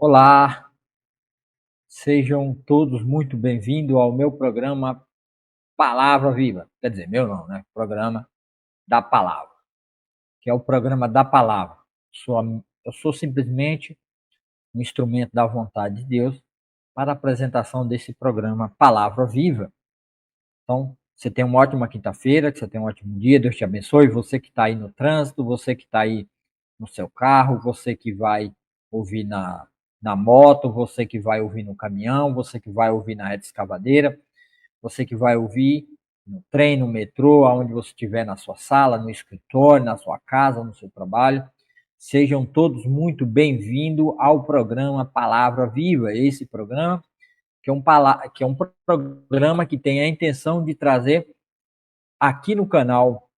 Olá, sejam todos muito bem-vindos ao meu programa Palavra Viva. Quer dizer, meu não, né? Programa da Palavra, que é o programa da Palavra. Eu sou simplesmente um instrumento da vontade de Deus para a apresentação desse programa Palavra Viva. Então, você tem uma ótima quinta-feira, que você tenha um ótimo dia, Deus te abençoe. Você que está aí no trânsito, você que está aí no seu carro, você que vai ouvir na moto, você que vai ouvir no caminhão, você que vai ouvir na reta escavadeira, você que vai ouvir no trem, no metrô, aonde você estiver, na sua sala, no escritório, na sua casa, no seu trabalho. Sejam todos muito bem-vindos ao programa Palavra Viva. Esse programa que é um programa que tem a intenção de trazer aqui no canal,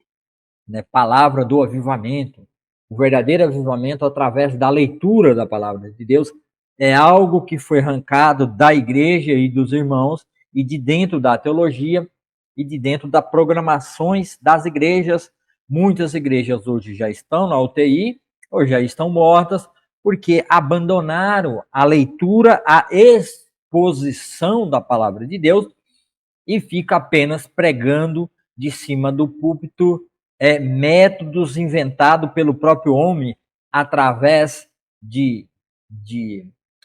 né, Palavra do Avivamento, o verdadeiro avivamento através da leitura da palavra de Deus, é algo que foi arrancado da igreja e dos irmãos e de dentro da teologia e de dentro das programações das igrejas. Muitas igrejas hoje já estão na UTI ou já estão mortas porque abandonaram a leitura, a exposição da palavra de Deus e fica apenas pregando de cima do púlpito métodos inventados pelo próprio homem através de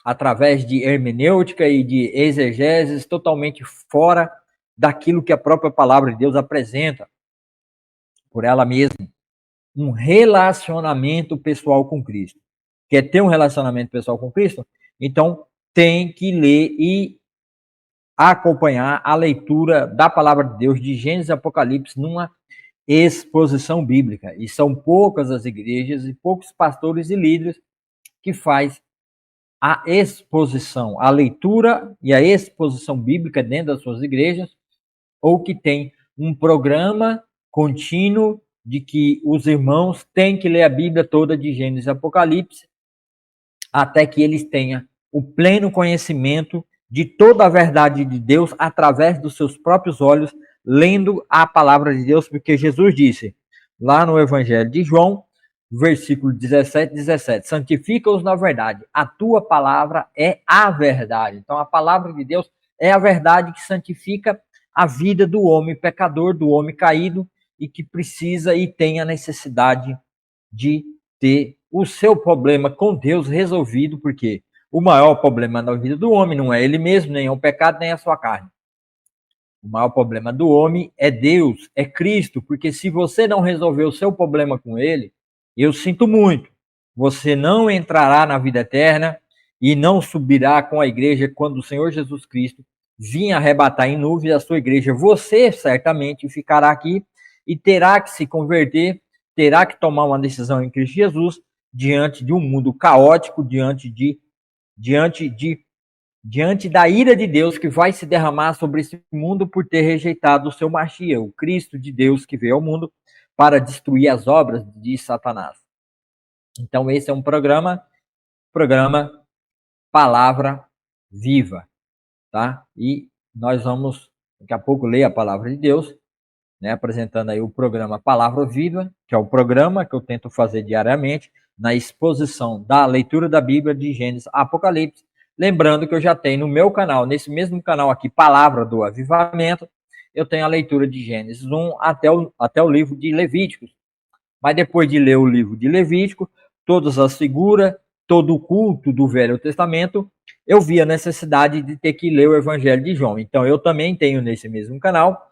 através de hermenêutica e de exegeses totalmente fora daquilo que a própria palavra de Deus apresenta por ela mesma. Um relacionamento pessoal com Cristo. Quer ter um relacionamento pessoal com Cristo? Então tem que ler e acompanhar a leitura da palavra de Deus de Gênesis e Apocalipse numa exposição bíblica. E são poucas as igrejas e poucos pastores e líderes que faz a exposição, a leitura e a exposição bíblica dentro das suas igrejas, ou que tem um programa contínuo de que os irmãos têm que ler a Bíblia toda de Gênesis e Apocalipse até que eles tenham o pleno conhecimento de toda a verdade de Deus através dos seus próprios olhos, lendo a palavra de Deus, porque Jesus disse lá no Evangelho de João, versículo 17, santifica-os na verdade, a tua palavra é a verdade. Então a palavra de Deus é a verdade que santifica a vida do homem pecador, do homem caído e que precisa e tem a necessidade de ter o seu problema com Deus resolvido, porque o maior problema na vida do homem não é ele mesmo, nem é o pecado, nem é a sua carne. O maior problema do homem é Deus, é Cristo, porque se você não resolver o seu problema com ele, eu sinto muito, você não entrará na vida eterna e não subirá com a igreja quando o Senhor Jesus Cristo vir arrebatar em nuvens a sua igreja. Você certamente ficará aqui e terá que se converter, terá que tomar uma decisão em Cristo Jesus diante de um mundo caótico, diante da ira de Deus que vai se derramar sobre esse mundo por ter rejeitado o seu Machia, o Cristo de Deus que veio ao mundo para destruir as obras de Satanás. Então esse é um programa Palavra Viva, tá? E nós vamos daqui a pouco ler a palavra de Deus, né, apresentando aí o programa Palavra Viva, que é o programa que eu tento fazer diariamente na exposição da leitura da Bíblia de Gênesis a Apocalipse. Lembrando que eu já tenho no meu canal, nesse mesmo canal aqui, Palavra do Avivamento, eu tenho a leitura de Gênesis 1 até o livro de Levíticos. Mas depois de ler o livro de Levítico, todas as figuras, todo o culto do Velho Testamento, eu vi a necessidade de ter que ler o Evangelho de João. Então eu também tenho nesse mesmo canal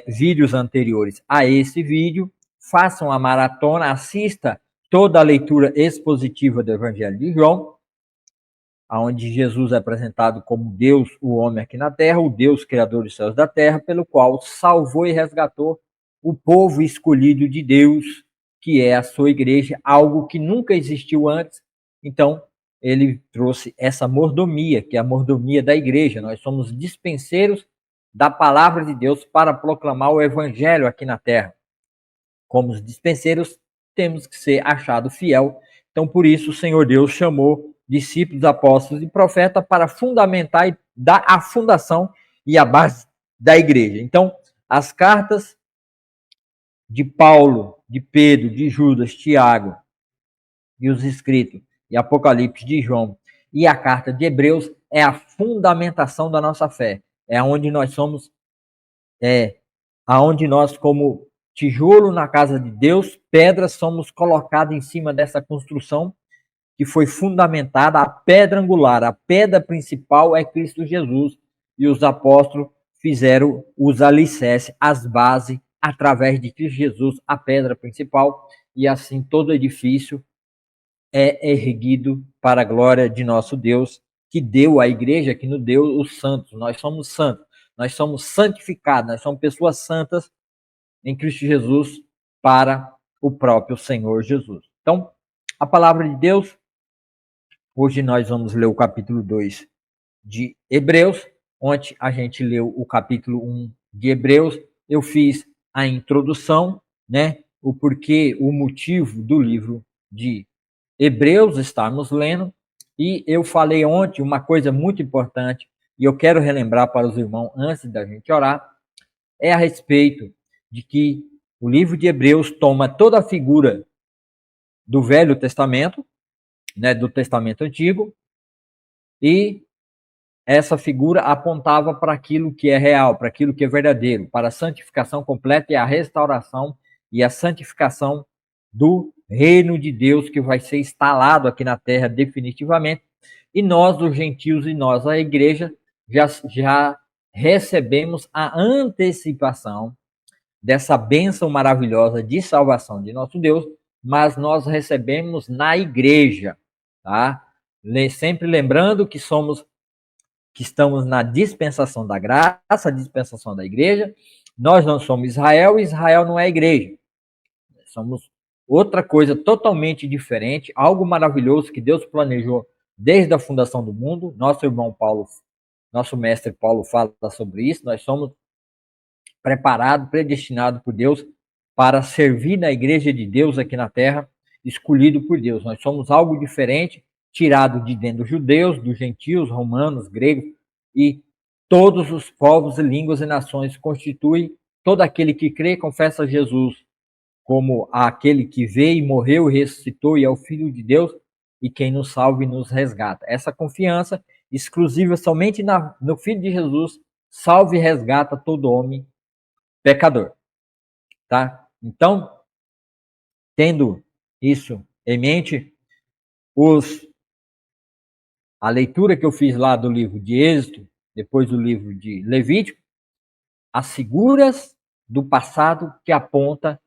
vídeos anteriores a esse vídeo, façam a maratona, assista toda a leitura expositiva do Evangelho de João, onde Jesus é apresentado como Deus, o homem aqui na terra, o Deus criador dos céus e da terra, pelo qual salvou e resgatou o povo escolhido de Deus, que é a sua igreja, algo que nunca existiu antes. Então, ele trouxe essa mordomia, que é a mordomia da igreja. Nós somos dispenseiros da palavra de Deus para proclamar o evangelho aqui na terra. Como os dispenseiros, temos que ser achado fiel. Então, por isso, o Senhor Deus chamou discípulos, apóstolos e profetas para fundamentar e dar a fundação e a base da igreja. Então, as cartas de Paulo, de Pedro, de Judas, Tiago e os escritos e Apocalipse de João e a carta de Hebreus é a fundamentação da nossa fé. É onde nós somos, aonde nós, como tijolo na casa de Deus, pedras, somos colocados em cima dessa construção que foi fundamentada, a pedra angular, a pedra principal é Cristo Jesus, e os apóstolos fizeram os alicerces, as bases, através de Cristo Jesus, a pedra principal, e assim todo edifício é erguido para a glória de nosso Deus, que deu à igreja, que nos deu os santos. Nós somos santos, nós somos santificados, nós somos pessoas santas em Cristo Jesus para o próprio Senhor Jesus. Então, a palavra de Deus, hoje nós vamos ler o capítulo 2 de Hebreus. Ontem a gente leu o capítulo 1 de Hebreus. Eu fiz a introdução, né? O porquê, o motivo do livro de Hebreus estarmos lendo. E eu falei ontem uma coisa muito importante, e eu quero relembrar para os irmãos antes da gente orar, é a respeito de que o livro de Hebreus toma toda a figura do Velho Testamento, né, do Testamento Antigo, e essa figura apontava para aquilo que é real, para aquilo que é verdadeiro, para a santificação completa e a restauração e a santificação do reino de Deus que vai ser instalado aqui na terra definitivamente. E nós, os gentios, e nós, a igreja, já recebemos a antecipação dessa bênção maravilhosa de salvação de nosso Deus, mas nós recebemos na igreja, tá? Sempre lembrando que estamos na dispensação da graça, dispensação da igreja. Nós não somos Israel, Israel não é igreja. Somos outra coisa totalmente diferente, algo maravilhoso que Deus planejou desde a fundação do mundo. Nosso irmão Paulo, nosso mestre Paulo fala sobre isso. Nós somos preparados, predestinados por Deus para servir na igreja de Deus aqui na terra, escolhido por Deus. Nós somos algo diferente, tirado de dentro dos judeus, dos gentios, romanos, gregos, e todos os povos, línguas e nações constituem todo aquele que crê e confessa Jesus como aquele que veio, morreu, ressuscitou e é o Filho de Deus, e quem nos salva e nos resgata. Essa confiança exclusiva somente no Filho de Jesus salva e resgata todo homem pecador. Tá? Então, tendo isso em mente, a leitura que eu fiz lá do livro de Êxodo, depois do livro de Levítico, as figuras do passado que aponta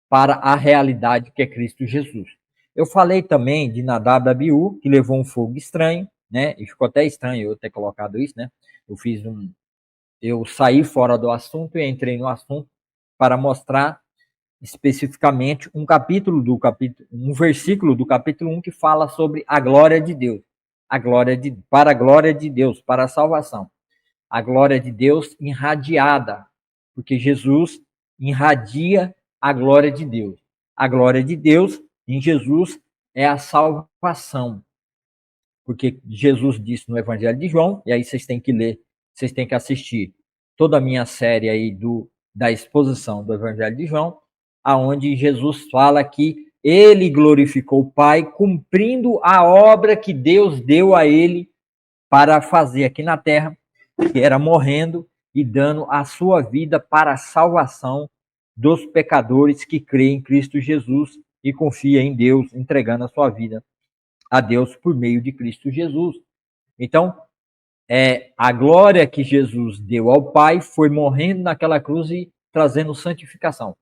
para a realidade que é Cristo Jesus. Eu falei também de Nadab e Abiú, que levou um fogo estranho, né? E ficou até estranho eu ter colocado isso, né? Eu saí fora do assunto e entrei no assunto para mostrar especificamente um versículo do capítulo 1 que fala sobre a glória de Deus, para a glória de Deus, para a salvação. A glória de Deus irradiada, porque Jesus irradia a glória de Deus. A glória de Deus em Jesus é a salvação. Porque Jesus disse no Evangelho de João, e aí vocês têm que ler, vocês têm que assistir toda a minha série aí da exposição do Evangelho de João, aonde Jesus fala que ele glorificou o Pai, cumprindo a obra que Deus deu a ele para fazer aqui na terra, que era morrendo e dando a sua vida para a salvação dos pecadores que creem em Cristo Jesus e confiam em Deus, entregando a sua vida a Deus por meio de Cristo Jesus. Então, a glória que Jesus deu ao Pai foi morrendo naquela cruz e trazendo santificação.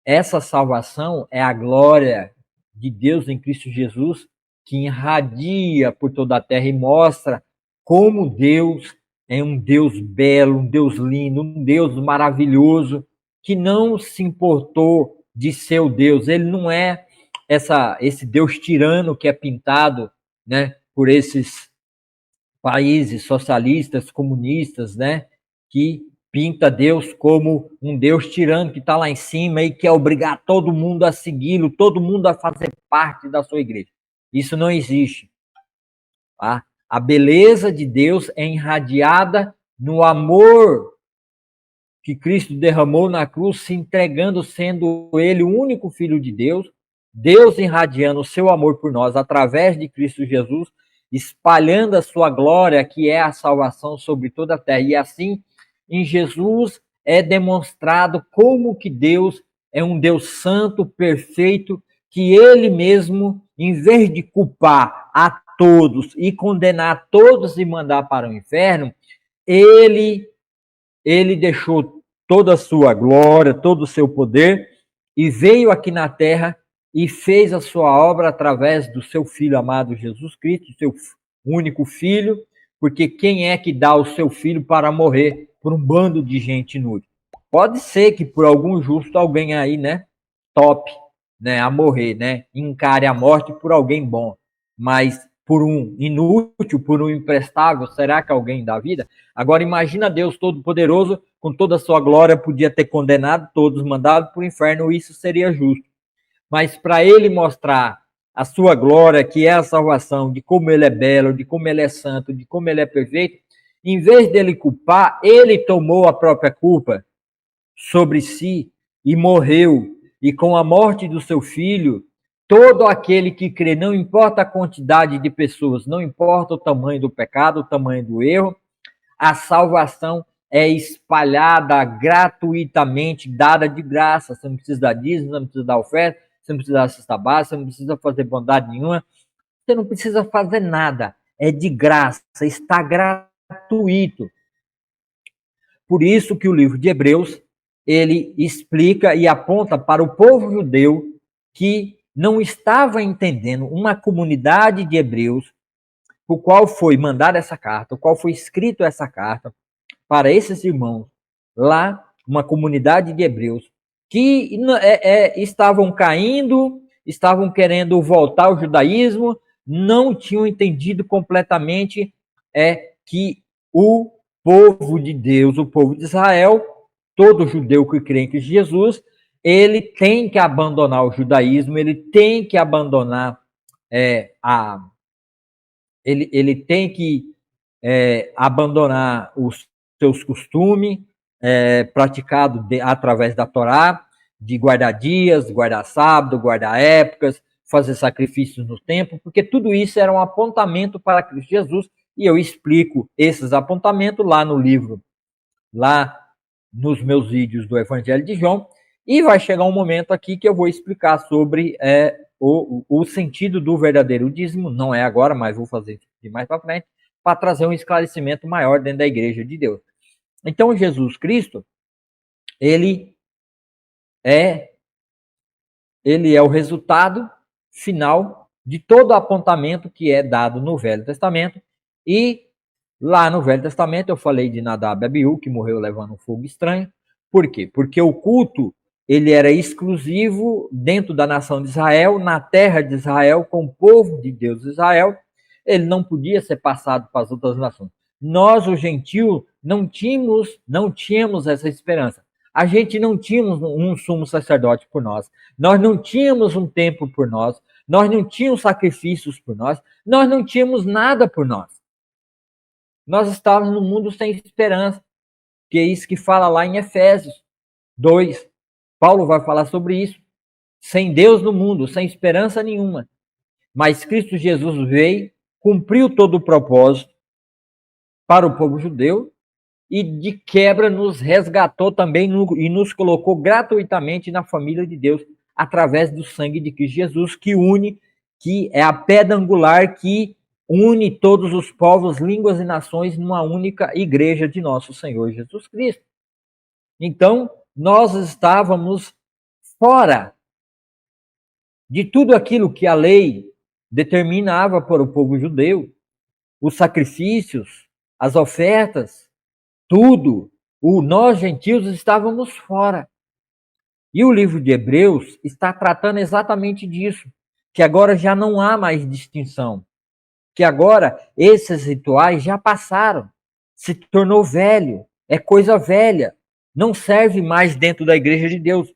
Essa salvação é a glória de Deus em Cristo Jesus, que irradia por toda a terra e mostra como Deus é um Deus belo, um Deus lindo, um Deus maravilhoso, que não se importou de ser o Deus. Ele não é esse Deus tirano que é pintado, né, por esses países socialistas, comunistas, né, que pinta Deus como um Deus tirano que está lá em cima e quer obrigar todo mundo a segui-lo, todo mundo a fazer parte da sua igreja. Isso não existe. Tá? A beleza de Deus é irradiada no amor que Cristo derramou na cruz, se entregando, sendo ele o único Filho de Deus, Deus irradiando o seu amor por nós através de Cristo Jesus, espalhando a sua glória, que é a salvação sobre toda a terra. E assim, em Jesus é demonstrado como que Deus é um Deus santo, perfeito, que ele mesmo, em vez de culpar a todos e condenar todos e mandar para o inferno, ele deixou toda a sua glória, todo o seu poder e veio aqui na terra e fez a sua obra através do seu Filho amado Jesus Cristo, seu único Filho, porque quem é que dá o seu Filho para morrer por um bando de gente inútil? Pode ser que por algum justo alguém aí, né, top, né, a morrer, né, encare a morte por alguém bom, mas por um inútil, por um imprestável, será que alguém dá vida? Agora imagina Deus Todo-Poderoso, com toda a sua glória, podia ter condenado todos, mandado para o inferno, isso seria justo. Mas para ele mostrar a sua glória, que é a salvação, de como ele é belo, de como ele é santo, de como ele é perfeito, em vez dele culpar, ele tomou a própria culpa sobre si e morreu. E com a morte do seu filho, todo aquele que crê, não importa a quantidade de pessoas, não importa o tamanho do pecado, o tamanho do erro, a salvação é espalhada gratuitamente, dada de graça. Você não precisa dar dízimo, você não precisa dar oferta, você não precisa dar cesta básica, você não precisa fazer bondade nenhuma, você não precisa fazer nada. É de graça, está gratuito. Por isso que o livro de Hebreus, ele explica e aponta para o povo judeu que não estava entendendo, uma comunidade de hebreus, o qual foi mandada essa carta, o qual foi escrito essa carta para esses irmãos lá, uma comunidade de hebreus que estavam caindo, estavam querendo voltar ao judaísmo, não tinham entendido completamente que o povo de Deus, o povo de Israel, todo judeu que crê em Cristo Jesus, ele tem que abandonar o judaísmo, ele tem que abandonar ele tem que abandonar os seus costumes praticados através da Torá, de guardar dias, guardar sábado, guardar épocas, fazer sacrifícios no templo, porque tudo isso era um apontamento para Cristo Jesus, e eu explico esses apontamentos lá no livro, lá nos meus vídeos do Evangelho de João, e vai chegar um momento aqui que eu vou explicar sobre o sentido do verdadeiro dízimo, não é agora, mas vou fazer de mais para frente, para trazer um esclarecimento maior dentro da igreja de Deus. Então, Jesus Cristo, ele é o resultado final de todo o apontamento que é dado no Velho Testamento. E lá no Velho Testamento eu falei de Nadab e Abiú, que morreu levando um fogo estranho. Por quê? Porque o culto ele era exclusivo dentro da nação de Israel, na terra de Israel, com o povo de Deus de Israel. Ele não podia ser passado para as outras nações. Nós, os gentios, não tínhamos essa esperança. A gente não tinha um sumo sacerdote por nós. Nós não tínhamos um templo por nós. Nós não tínhamos sacrifícios por nós. Nós não tínhamos nada por nós. Nós estávamos num mundo sem esperança. Que é isso que fala lá em Efésios 2. Paulo vai falar sobre isso. Sem Deus no mundo, sem esperança nenhuma. Mas Cristo Jesus veio, cumpriu todo o propósito para o povo judeu e de quebra nos resgatou também e nos colocou gratuitamente na família de Deus através do sangue de Cristo Jesus, que é a pedra angular que une todos os povos, línguas e nações numa única igreja de nosso Senhor Jesus Cristo. Então, nós estávamos fora de tudo aquilo que a lei determinava para o povo judeu, os sacrifícios, as ofertas, tudo. Nós, gentios, estávamos fora. E o livro de Hebreus está tratando exatamente disso, que agora já não há mais distinção, que agora esses rituais já passaram, se tornou velho, é coisa velha, não serve mais dentro da igreja de Deus.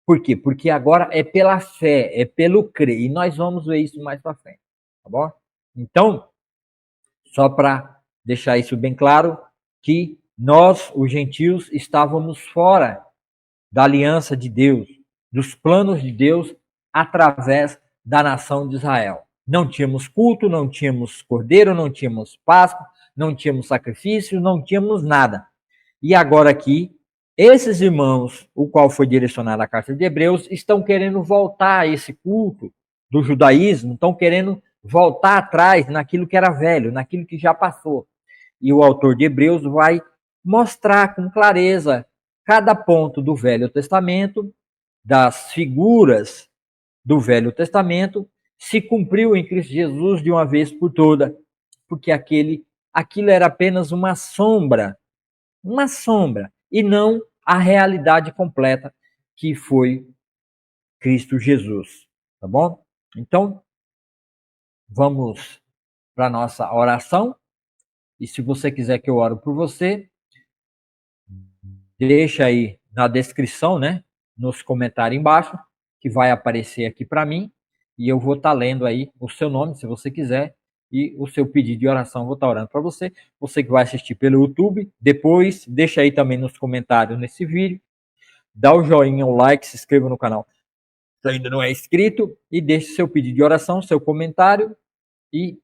Por quê? Porque agora é pela fé, é pelo crer, e nós vamos ver isso mais para frente, tá bom? Então, só para deixar isso bem claro, que nós, os gentios, estávamos fora da aliança de Deus, dos planos de Deus, através da nação de Israel. Não tínhamos culto, não tínhamos cordeiro, não tínhamos Páscoa, não tínhamos sacrifício, não tínhamos nada. E agora aqui, esses irmãos, o qual foi direcionado à carta de Hebreus, estão querendo voltar a esse culto do judaísmo, estão querendo voltar atrás naquilo que era velho, naquilo que já passou. E o autor de Hebreus vai mostrar com clareza cada ponto do Velho Testamento, das figuras do Velho Testamento, se cumpriu em Cristo Jesus de uma vez por toda, porque aquilo era apenas uma sombra, e não a realidade completa que foi Cristo Jesus, tá bom? Então, vamos para a nossa oração, e se você quiser que eu ore por você, deixa aí na descrição, né, nos comentários embaixo, que vai aparecer aqui para mim, e eu vou estar lendo aí o seu nome, se você quiser, e o seu pedido de oração, eu vou estar orando para você. Você que vai assistir pelo YouTube, depois deixa aí também nos comentários nesse vídeo, dá o joinha, o like, se inscreva no canal se ainda não é inscrito, e deixe seu pedido de oração, seu comentário, e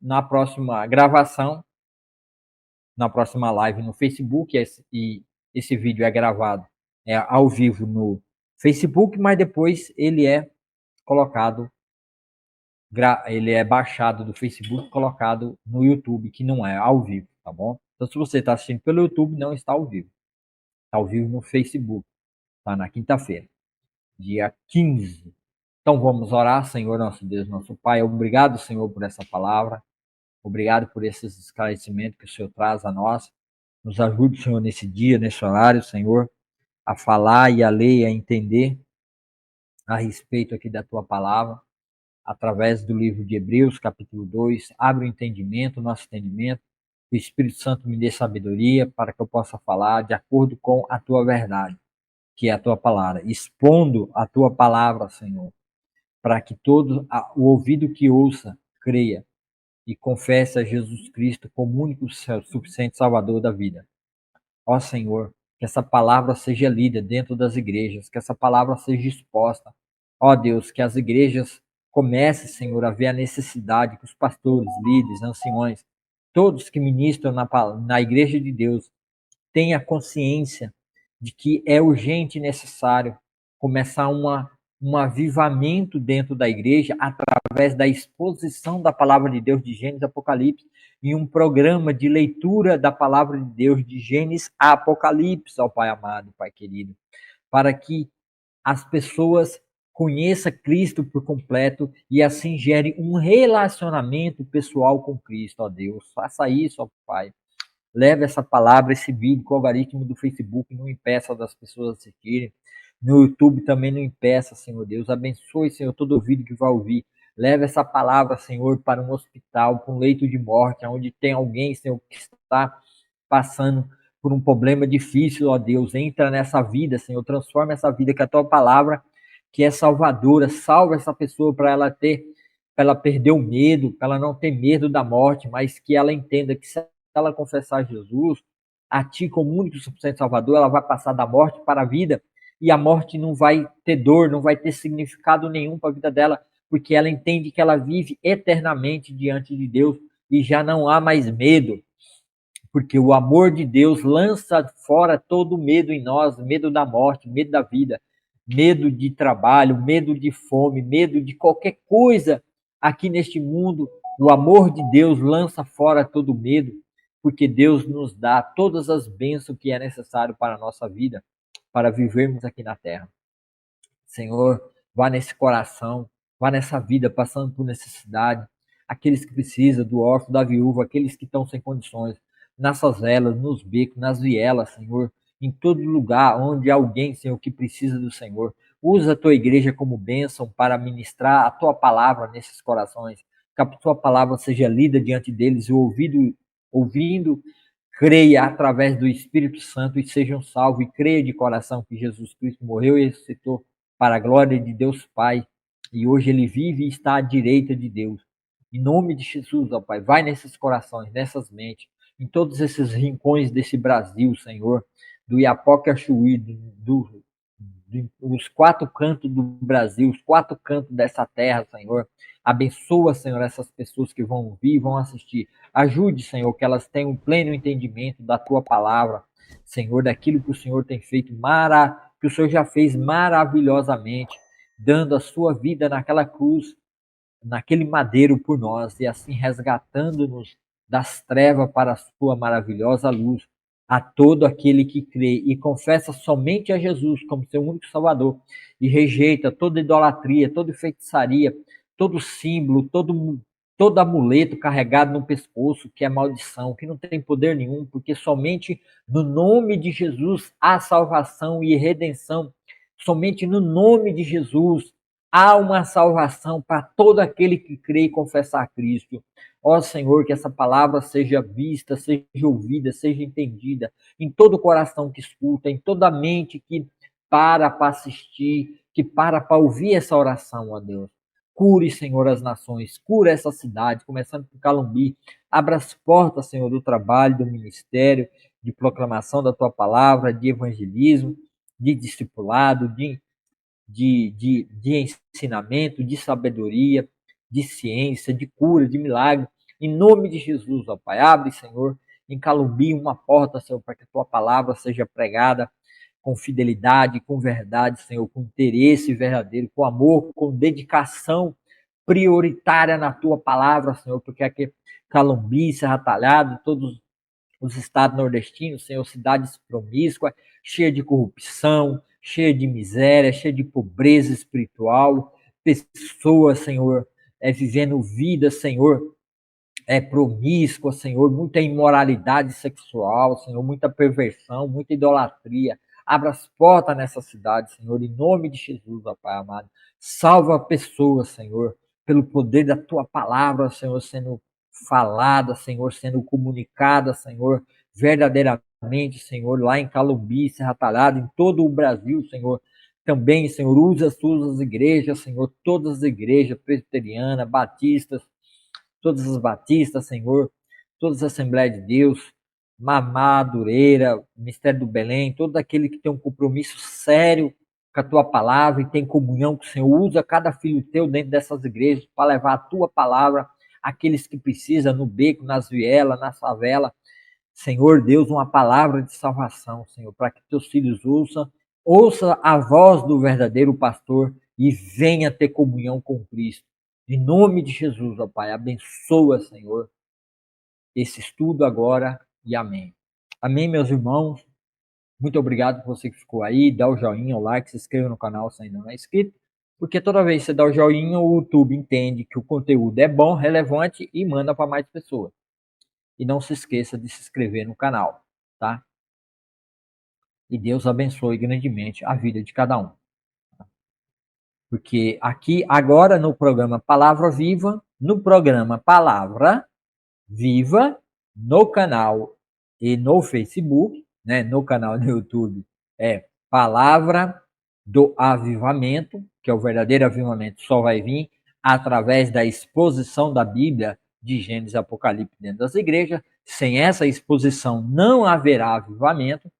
na próxima gravação, na próxima live no Facebook, e esse vídeo é gravado ao vivo no Facebook, mas depois ele é colocado, ele é baixado do Facebook, colocado no YouTube, que não é ao vivo, tá bom? Então, se você está assistindo pelo YouTube, não está ao vivo. Está ao vivo no Facebook, tá? Na quinta-feira, dia 15. Então, vamos orar, Senhor, nosso Deus, nosso Pai. Obrigado, Senhor, por essa palavra. Obrigado por esses esclarecimentos que o Senhor traz a nós. Nos ajude, Senhor, nesse dia, nesse horário, Senhor, a falar e a ler e a entender a respeito aqui da tua palavra, através do livro de Hebreus, capítulo 2. Abre o entendimento, o nosso entendimento. O Espírito Santo me dê sabedoria para que eu possa falar de acordo com a tua verdade, que é a tua palavra. Expondo a tua palavra, Senhor, para que todo o ouvido que ouça creia e confesse a Jesus Cristo como único suficiente Salvador da vida. Ó Senhor, que essa palavra seja lida dentro das igrejas, que essa palavra seja exposta. Ó Deus, que as igrejas comecem, Senhor, a ver a necessidade que os pastores, líderes, anciões, todos que ministram na igreja de Deus, tenham consciência de que é urgente e necessário começar um avivamento dentro da igreja através da exposição da palavra de Deus de Gênesis a Apocalipse em um programa de leitura da palavra de Deus de Gênesis a Apocalipse, ó Pai amado, Pai querido, para que as pessoas conheçam Cristo por completo e assim gere um relacionamento pessoal com Cristo, ó Deus. Faça isso, ó Pai. Leve essa palavra, esse vídeo, que o algoritmo do Facebook não impeça das pessoas assistirem. No YouTube também não impeça, Senhor Deus. Abençoe, Senhor, todo ouvido que vai ouvir. Leve essa palavra, Senhor, para um hospital, para um leito de morte, onde tem alguém, Senhor, que está passando por um problema difícil, ó Deus. Entra nessa vida, Senhor. Transforma essa vida, que a tua palavra, que é salvadora, salva essa pessoa para ela perder o medo, para ela não ter medo da morte, mas que ela entenda que se ela confessar Jesus, a ti como único e suficiente Salvador, ela vai passar da morte para a vida, e a morte não vai ter dor, não vai ter significado nenhum para a vida dela, porque ela entende que ela vive eternamente diante de Deus e já não há mais medo, porque o amor de Deus lança fora todo medo em nós, medo da morte, medo da vida, medo de trabalho, medo de fome, medo de qualquer coisa aqui neste mundo. O amor de Deus lança fora todo medo, porque Deus nos dá todas as bênçãos que é necessário para a nossa vida, para vivermos aqui na terra. Senhor, vá nesse coração, vá nessa vida passando por necessidade, aqueles que precisam do órfão, da viúva, aqueles que estão sem condições, nas favelas, nos becos, nas vielas, Senhor, em todo lugar onde há alguém, Senhor, que precisa do Senhor. Usa a tua igreja como bênção para ministrar a tua palavra nesses corações, que a tua palavra seja lida diante deles, o ouvindo, creia através do Espírito Santo e sejam salvos, e creia de coração que Jesus Cristo morreu e ressuscitou para a glória de Deus Pai, e hoje ele vive e está à direita de Deus. Em nome de Jesus, ó Pai, vai nesses corações, nessas mentes, em todos esses rincões desse Brasil, Senhor, do Iapoque a Chuí, dos quatro cantos do Brasil, os quatro cantos dessa terra, Senhor, Abençoa, Senhor, essas pessoas que vão ouvir, vão assistir. Ajude, Senhor, que elas tenham um pleno entendimento da tua palavra, Senhor, daquilo que o Senhor tem feito, que o Senhor já fez maravilhosamente, dando a sua vida naquela cruz, naquele madeiro por nós, e assim resgatando-nos das trevas para a sua maravilhosa luz. A todo aquele que crê e confessa somente a Jesus como seu único Salvador e rejeita toda idolatria, toda feitiçaria, todo símbolo, todo amuleto carregado no pescoço, que é maldição, que não tem poder nenhum, porque somente no nome de Jesus há salvação e redenção. Somente no nome de Jesus há uma salvação para todo aquele que crê e confessa a Cristo. Ó Senhor, que essa palavra seja vista, seja ouvida, seja entendida em todo o coração que escuta, em toda a mente que para assistir, que para ouvir essa oração, ó Deus. Cure, Senhor, as nações, cura essa cidade, começando por Calumbi. Abra as portas, Senhor, do trabalho, do ministério, de proclamação da tua palavra, de evangelismo, de discipulado, de ensinamento, de sabedoria, de ciência, de cura, de milagre. Em nome de Jesus, ó Pai, abre, Senhor, em Calumbi uma porta, Senhor, para que a tua palavra seja pregada com fidelidade, com verdade, Senhor, com interesse verdadeiro, com amor, com dedicação prioritária na tua palavra, Senhor, porque aqui Calumbi, Serra Talhada, todos os estados nordestinos, Senhor, cidades promíscuas, cheias de corrupção, cheia de miséria, cheia de pobreza espiritual, pessoas, Senhor, vivendo vida, Senhor, promíscua, Senhor, muita imoralidade sexual, Senhor, muita perversão, muita idolatria. Abra as portas nessa cidade, Senhor, em nome de Jesus, ó Pai amado. Salva pessoas, Senhor, pelo poder da tua palavra, Senhor, sendo falada, Senhor, sendo comunicada, Senhor, verdadeiramente, Senhor, lá em Calumbi, Serra Talhada, em todo o Brasil, Senhor. Também, Senhor, usa as tuas igrejas, Senhor, todas as igrejas presbiterianas, batistas, todas as batistas, Senhor, todas as Assembleias de Deus, Madureira, Mistério do Belém, todo aquele que tem um compromisso sério com a tua palavra e tem comunhão com o Senhor, usa cada filho teu dentro dessas igrejas para levar a tua palavra àqueles que precisam, no beco, nas vielas, na favela. Senhor Deus, uma palavra de salvação, Senhor, para que teus filhos ouça a voz do verdadeiro pastor e venha ter comunhão com Cristo. Em nome de Jesus, ó Pai, abençoa, Senhor, esse estudo agora e amém. Amém, meus irmãos. Muito obrigado por você que ficou aí. Dá o joinha, o like, se inscreva no canal se ainda não é inscrito, porque toda vez que você dá o joinha, o YouTube entende que o conteúdo é bom, relevante e manda para mais pessoas. E não se esqueça de se inscrever no canal, tá? E Deus abençoe grandemente a vida de cada um. Porque aqui, agora no programa Palavra Viva, no canal e no Facebook, né, no canal do YouTube, é Palavra do Avivamento, que é o verdadeiro avivamento, só vai vir através da exposição da Bíblia de Gênesis e Apocalipse dentro das igrejas. Sem essa exposição não haverá avivamento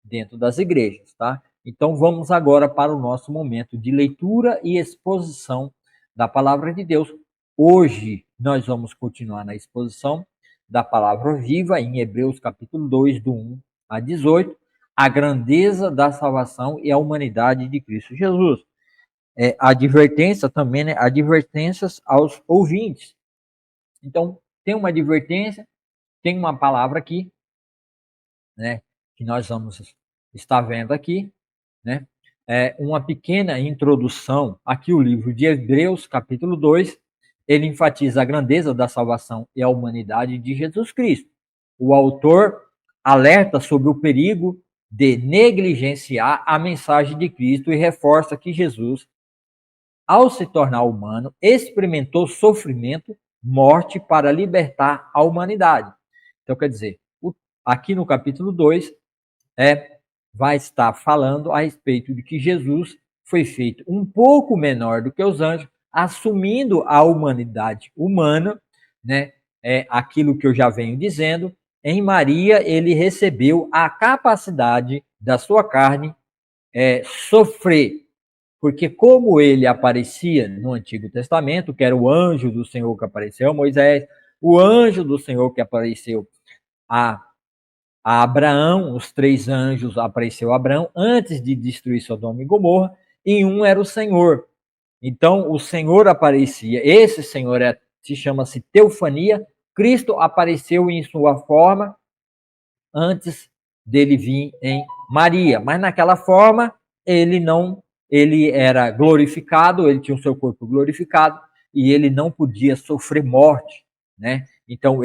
dentro das igrejas, tá? Então vamos agora para o nosso momento de leitura e exposição da palavra de Deus. Hoje nós vamos continuar na exposição da palavra viva em Hebreus capítulo 2, do 1 a 18, a grandeza da salvação e a humanidade de Cristo Jesus. Advertência também, né? Advertências aos ouvintes. Então, tem uma advertência, tem uma palavra aqui, né? Que nós vamos estar vendo aqui, né? Uma pequena introdução, aqui o livro de Hebreus, capítulo 2, ele enfatiza a grandeza da salvação e a humanidade de Jesus Cristo. O autor alerta sobre o perigo de negligenciar a mensagem de Cristo e reforça que Jesus, ao se tornar humano, experimentou sofrimento, morte para libertar a humanidade. Então, quer dizer, aqui no capítulo 2, vai estar falando a respeito de que Jesus foi feito um pouco menor do que os anjos, assumindo a humanidade humana, né? Aquilo que eu já venho dizendo. Em Maria, ele recebeu a capacidade da sua carne sofrer, Porque como ele aparecia no Antigo Testamento, que era o anjo do Senhor que apareceu a Moisés, o anjo do Senhor que apareceu a Abraão, os 3 anjos apareceu a Abraão antes de destruir Sodoma e Gomorra, e um era o Senhor. Então, o Senhor aparecia, esse Senhor se chama-se Teofania, Cristo apareceu em sua forma antes dele vir em Maria, mas naquela forma ele era glorificado, ele tinha o seu corpo glorificado e ele não podia sofrer morte, né? Então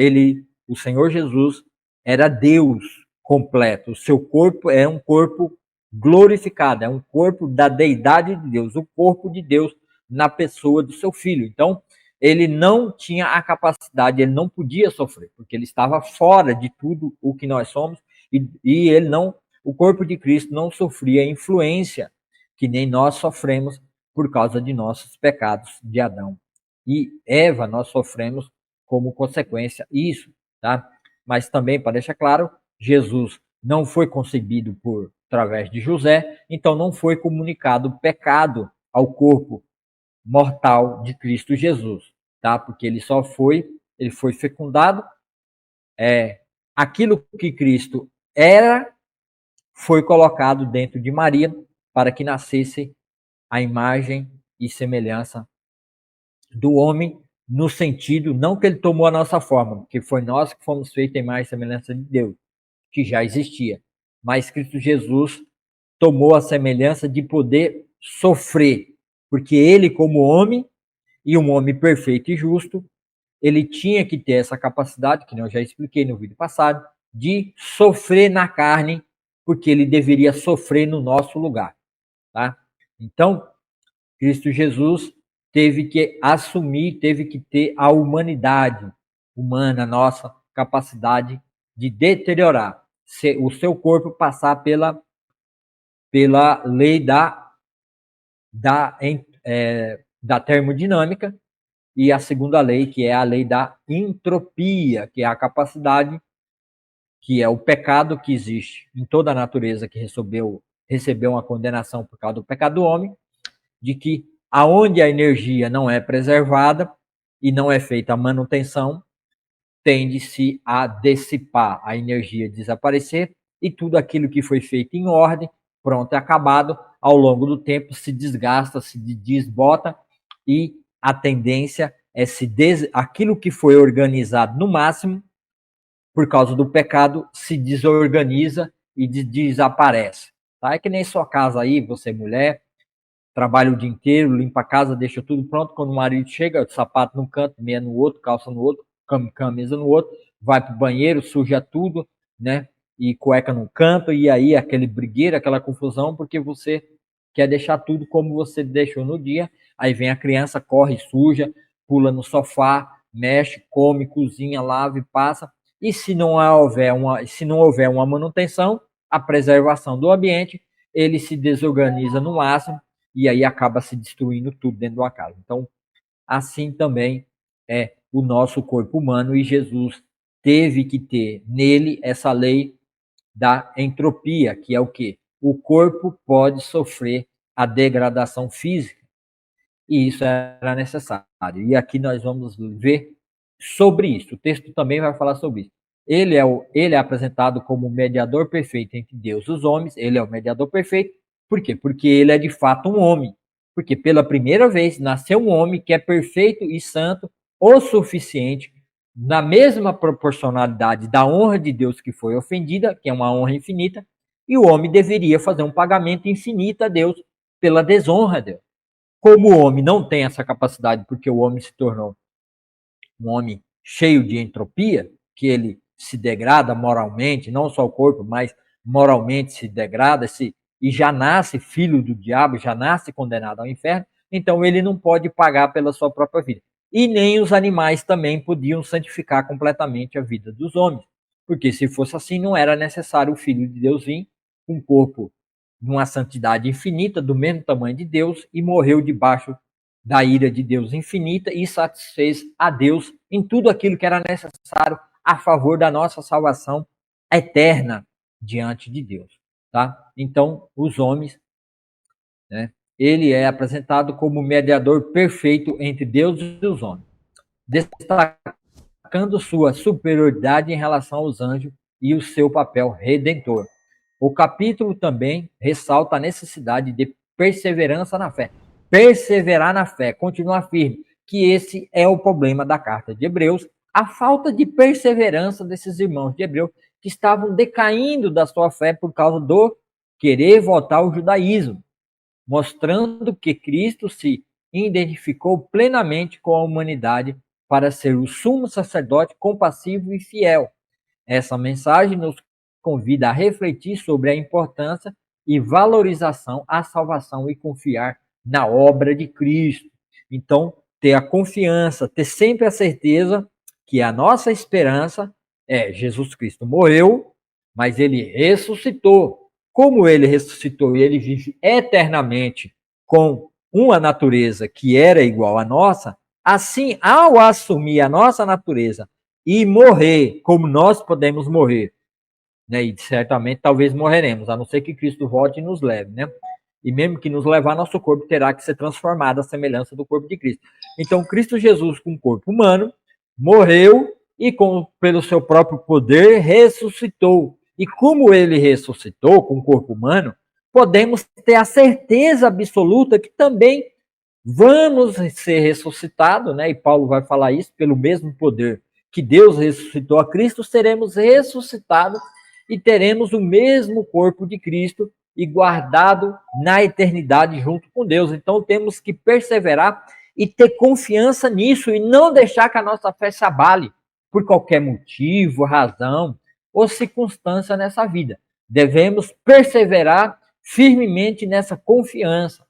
o Senhor Jesus era Deus completo, o seu corpo é um corpo glorificado, é um corpo da deidade de Deus, o corpo de Deus na pessoa do seu filho. Então, ele não tinha a capacidade, ele não podia sofrer, porque ele estava fora de tudo o que nós somos, e ele não, o corpo de Cristo não sofria influência que nem nós sofremos por causa de nossos pecados de Adão e Eva, nós sofremos como consequência isso, tá? Mas também, para deixar claro, Jesus não foi concebido através de José, então não foi comunicado pecado ao corpo mortal de Cristo Jesus, tá? Porque ele foi fecundado, aquilo que Cristo era foi colocado dentro de Maria para que nascesse a imagem e semelhança do homem, no sentido, não que ele tomou a nossa forma, porque foi nós que fomos feitos em imagem e semelhança de Deus, que já existia, mas Cristo Jesus tomou a semelhança de poder sofrer, porque ele, como homem, e um homem perfeito e justo, ele tinha que ter essa capacidade, que eu já expliquei no vídeo passado, de sofrer na carne, porque ele deveria sofrer no nosso lugar, tá? Então, Cristo Jesus teve que assumir, teve que ter a humanidade humana, nossa capacidade de deteriorar, o seu corpo passar pela lei da termodinâmica, e a segunda lei, que é a lei da entropia, que é a capacidade, que é o pecado que existe em toda a natureza que recebeu uma condenação por causa do pecado do homem, de que aonde a energia não é preservada e não é feita a manutenção, tende-se a dissipar, a energia desaparecer, e tudo aquilo que foi feito em ordem, pronto, é acabado, ao longo do tempo se desgasta, se desbota, e a tendência é aquilo que foi organizado no máximo, por causa do pecado, se desorganiza e desaparece. Tá? É que nem sua casa aí, você mulher, trabalha o dia inteiro, limpa a casa, deixa tudo pronto, quando o marido chega, sapato num canto, meia no outro, calça no outro, camisa no outro, vai pro banheiro, suja tudo, né? E cueca no canto, e aí aquele brigueiro, aquela confusão, porque você quer deixar tudo como você deixou no dia, aí vem a criança, corre, suja, pula no sofá, mexe, come, cozinha, lava e passa, e se não houver uma manutenção, a preservação do ambiente, ele se desorganiza no máximo, e aí acaba se destruindo tudo dentro de uma casa. Então, assim também é o nosso corpo humano, e Jesus teve que ter nele essa lei da entropia, que é o quê? O corpo pode sofrer a degradação física, e isso era necessário. E aqui nós vamos ver sobre isso. O texto também vai falar sobre isso. Ele é apresentado como o mediador perfeito entre Deus e os homens. Ele é o mediador perfeito. Por quê? Porque ele é de fato um homem. Porque pela primeira vez nasceu um homem que é perfeito e santo o suficiente, na mesma proporcionalidade da honra de Deus que foi ofendida, que é uma honra infinita, e o homem deveria fazer um pagamento infinito a Deus pela desonra a Deus. Como o homem não tem essa capacidade, porque o homem se tornou um homem cheio de entropia, que ele se degrada moralmente, não só o corpo, mas moralmente se degrada, e já nasce filho do diabo, já nasce condenado ao inferno, então ele não pode pagar pela sua própria vida. E nem os animais também podiam santificar completamente a vida dos homens, porque se fosse assim, não era necessário o Filho de Deus vir com um corpo numa santidade infinita, do mesmo tamanho de Deus, e morreu debaixo da ira de Deus infinita e satisfez a Deus em tudo aquilo que era necessário a favor da nossa salvação eterna diante de Deus, tá? Então, os homens, né, ele é apresentado como mediador perfeito entre Deus e os homens, destacando sua superioridade em relação aos anjos e o seu papel redentor. O capítulo também ressalta a necessidade de perseverança na fé. Perseverar na fé, continuar firme, que esse é o problema da carta de Hebreus, a falta de perseverança desses irmãos de Hebreus que estavam decaindo da sua fé por causa do querer voltar ao judaísmo, mostrando que Cristo se identificou plenamente com a humanidade para ser o sumo sacerdote compassivo e fiel. Essa mensagem nos convida a refletir sobre a importância e valorização à salvação e confiar na obra de Cristo. Então, ter a confiança, ter sempre a certeza que a nossa esperança é Jesus Cristo morreu, mas ele ressuscitou. Como ele ressuscitou e ele vive eternamente com uma natureza que era igual à nossa, assim, ao assumir a nossa natureza e morrer como nós podemos morrer, né? E certamente talvez morreremos, a não ser que Cristo volte e nos leve, né? E mesmo que nos levar, nosso corpo terá que ser transformado à semelhança do corpo de Cristo. Então, Cristo Jesus, com o corpo humano, morreu e, pelo seu próprio poder, ressuscitou. E como ele ressuscitou com o corpo humano, podemos ter a certeza absoluta que também vamos ser ressuscitados, né? E Paulo vai falar isso, pelo mesmo poder que Deus ressuscitou a Cristo, seremos ressuscitados e teremos o mesmo corpo de Cristo e guardado na eternidade junto com Deus. Então temos que perseverar e ter confiança nisso e não deixar que a nossa fé se abale por qualquer motivo, razão ou circunstância nessa vida. Devemos perseverar firmemente nessa confiança,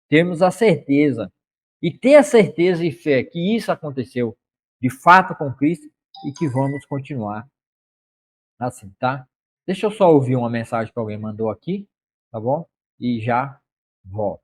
termos a certeza e ter a certeza e fé que isso aconteceu de fato com Cristo e que vamos continuar assim, tá? Deixa eu só ouvir uma mensagem que alguém mandou aqui, tá bom? E já volto.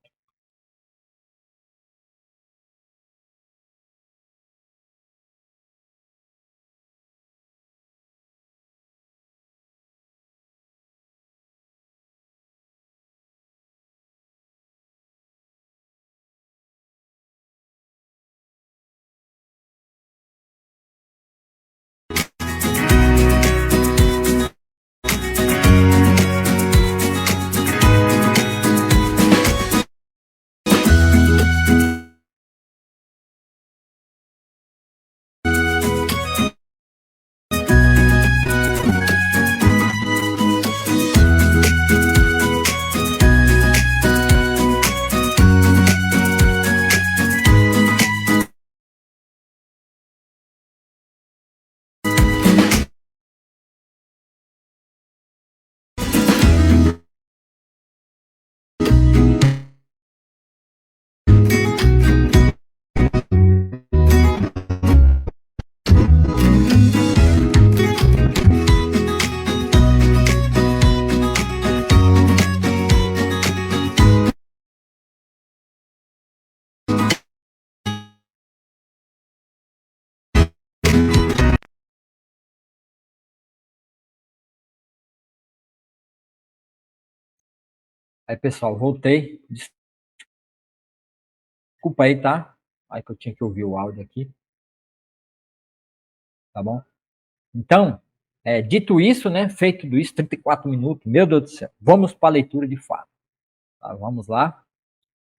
Aí, pessoal, voltei. Desculpa aí, tá? Aí que eu tinha que ouvir o áudio aqui, tá bom? Então, dito isso, né? Feito tudo isso, 34 minutos, meu Deus do céu. Vamos para a leitura de fato. Tá, vamos lá.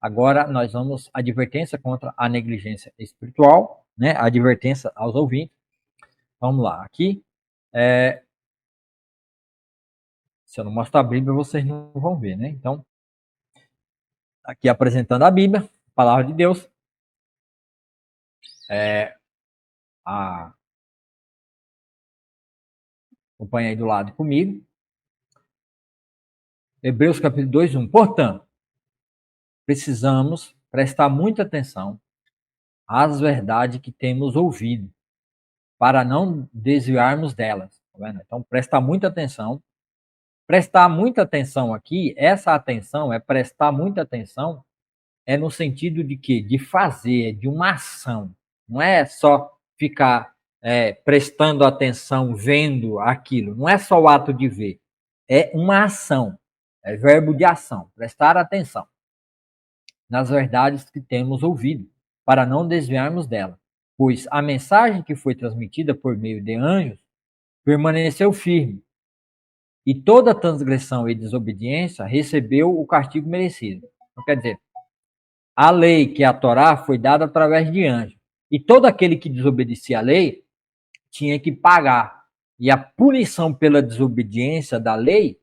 Agora nós vamos advertência contra a negligência espiritual, né? Advertência aos ouvintes. Vamos lá. Aqui, se eu não mostrar a Bíblia, vocês não vão ver, né? Então, aqui apresentando a Bíblia, a palavra de Deus. Acompanha aí do lado comigo. Hebreus capítulo 2, 1. Portanto, precisamos prestar muita atenção às verdades que temos ouvido, para não desviarmos delas. Tá vendo? Então, prestar muita atenção. Prestar muita atenção aqui, essa atenção prestar muita atenção, no sentido de que? De fazer, de uma ação. Não é só ficar prestando atenção, vendo aquilo. Não é só o ato de ver. É uma ação. É verbo de ação. Prestar atenção. nas verdades que temos ouvido, para não desviarmos dela. Pois a mensagem que foi transmitida por meio de anjos permaneceu firme, e toda transgressão e desobediência recebeu o castigo merecido. Então, quer dizer, a lei, que é a Torá, foi dada através de anjos. E todo aquele que desobedecia a lei tinha que pagar. E a punição pela desobediência da lei,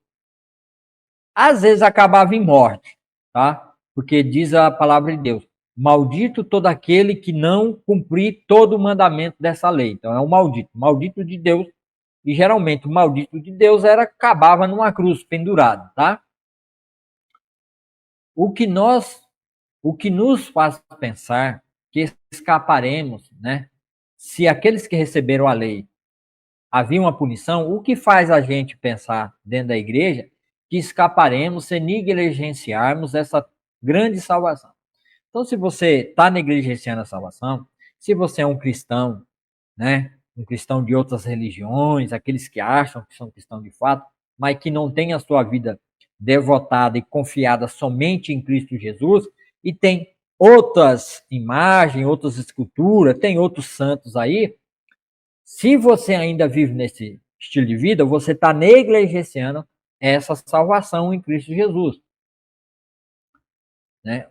às vezes acabava em morte, tá? Porque diz a palavra de Deus: maldito todo aquele que não cumprir todo o mandamento dessa lei. Então é um maldito, maldito de Deus. E geralmente o maldito de Deus acabava numa cruz pendurado, tá? O que nos faz pensar que escaparemos, né? Se aqueles que receberam a lei havia uma punição, o que faz a gente pensar dentro da igreja que escaparemos se negligenciarmos essa grande salvação? Então, se você está negligenciando a salvação, se você é um cristão, né, um cristão de outras religiões, aqueles que acham que são cristãos de fato, mas que não têm a sua vida devotada e confiada somente em Cristo Jesus, e tem outras imagens, outras esculturas, tem outros santos aí, se você ainda vive nesse estilo de vida, você está negligenciando essa salvação em Cristo Jesus. Né?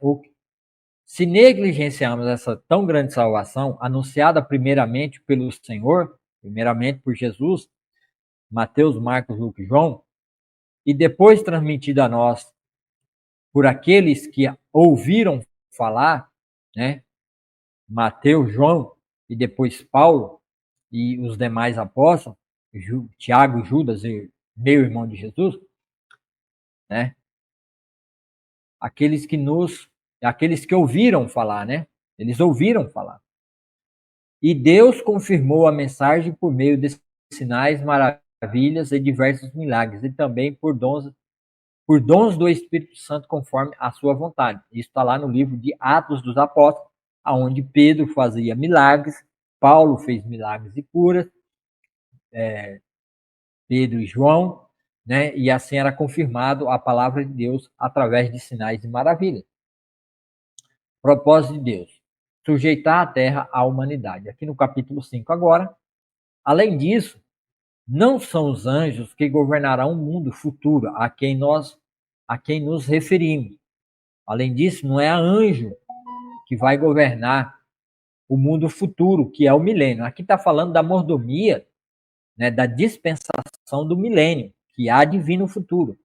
Se negligenciarmos essa tão grande salvação, anunciada primeiramente pelo Senhor, primeiramente por Jesus, Mateus, Marcos, Lucas e João, e depois transmitida a nós por aqueles que ouviram falar, né? Mateus, João e depois Paulo e os demais apóstolos, Tiago, Judas e meu irmão de Jesus, né? Aqueles que ouviram falar, né? Eles ouviram falar. E Deus confirmou a mensagem por meio de sinais, maravilhas e diversos milagres, e também por dons do Espírito Santo conforme a sua vontade. Isso está lá no livro de Atos dos Apóstolos, onde Pedro fazia milagres, Paulo fez milagres e curas, Pedro e João, né? E assim era confirmado a palavra de Deus através de sinais e maravilhas. Propósito de Deus: sujeitar a terra à humanidade. Aqui no capítulo 5 agora. Além disso, não são os anjos que governarão o mundo futuro a quem nos referimos. Além disso, não é a anjo que vai governar o mundo futuro, que é o milênio. Aqui está falando da mordomia, né, da dispensação do milênio, que há de vir no futuro.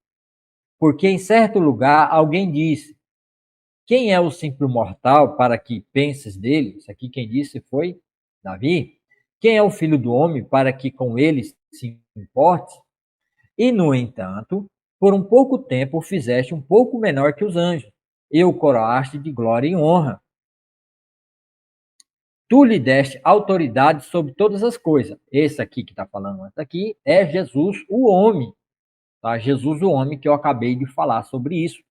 Porque em certo lugar alguém disse: quem é o simples mortal para que penses dele? Isso aqui quem disse foi Davi. Quem é o filho do homem para que com ele se importe? E, no entanto, por um pouco tempo o fizeste um pouco menor que os anjos, e o coroaste de glória e honra. Tu lhe deste autoridade sobre todas as coisas. Esse aqui que está falando antes aqui é Jesus, o homem. Tá? Jesus, o homem, que eu acabei de falar sobre isso,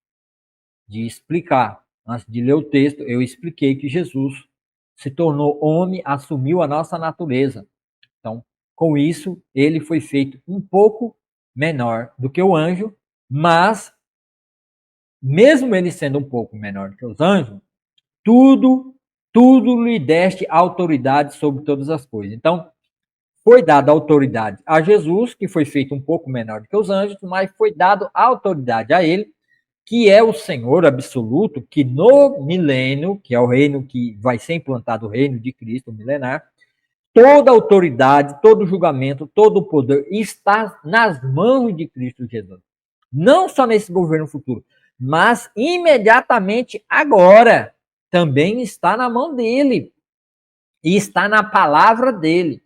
de explicar. Antes de ler o texto, eu expliquei que Jesus se tornou homem, assumiu a nossa natureza. Então, com isso, ele foi feito um pouco menor do que o anjo, mas, mesmo ele sendo um pouco menor do que os anjos, tudo lhe deste autoridade sobre todas as coisas. Então, foi dada autoridade a Jesus, que foi feito um pouco menor do que os anjos, mas foi dado autoridade a ele, que é o Senhor absoluto, que no milênio, que é o reino que vai ser implantado, o reino de Cristo milenar, toda autoridade, todo julgamento, todo o poder está nas mãos de Cristo Jesus. Não só nesse governo futuro, mas imediatamente agora também está na mão dele e está na palavra dele.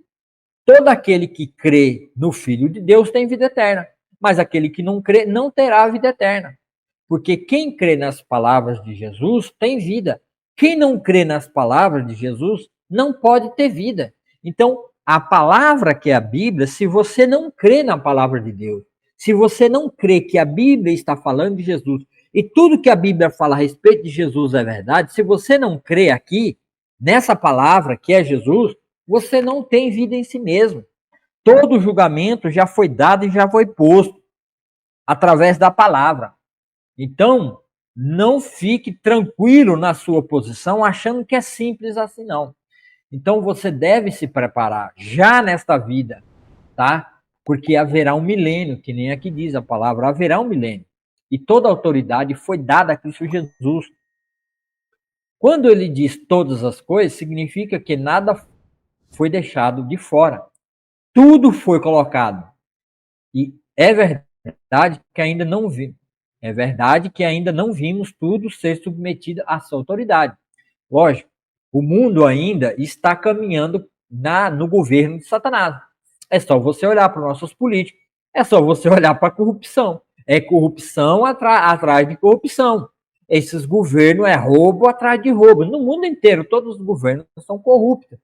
Todo aquele que crê no Filho de Deus tem vida eterna, mas aquele que não crê não terá vida eterna. Porque quem crê nas palavras de Jesus tem vida. Quem não crê nas palavras de Jesus não pode ter vida. Então, a palavra que é a Bíblia, se você não crê na palavra de Deus, se você não crê que a Bíblia está falando de Jesus, e tudo que a Bíblia fala a respeito de Jesus é verdade, se você não crê aqui, nessa palavra que é Jesus, você não tem vida em si mesmo. Todo julgamento já foi dado e já foi posto através da palavra. Então, Não fique tranquilo na sua posição achando que é simples assim, não. Então você deve se preparar já nesta vida, tá? Porque haverá um milênio, que nem aqui diz a palavra, haverá um milênio. E toda autoridade foi dada a Cristo Jesus. Quando ele diz todas as coisas, significa que nada foi deixado de fora. Tudo foi colocado. E é verdade que ainda não vimos. É verdade que ainda não vimos tudo ser submetido à sua autoridade. Lógico, o mundo ainda está caminhando no governo de Satanás. É só você olhar para os nossos políticos, é só você olhar para a corrupção. É corrupção atrás de corrupção. Esses governos é roubo atrás de roubo. No mundo inteiro, todos os governos são corruptos.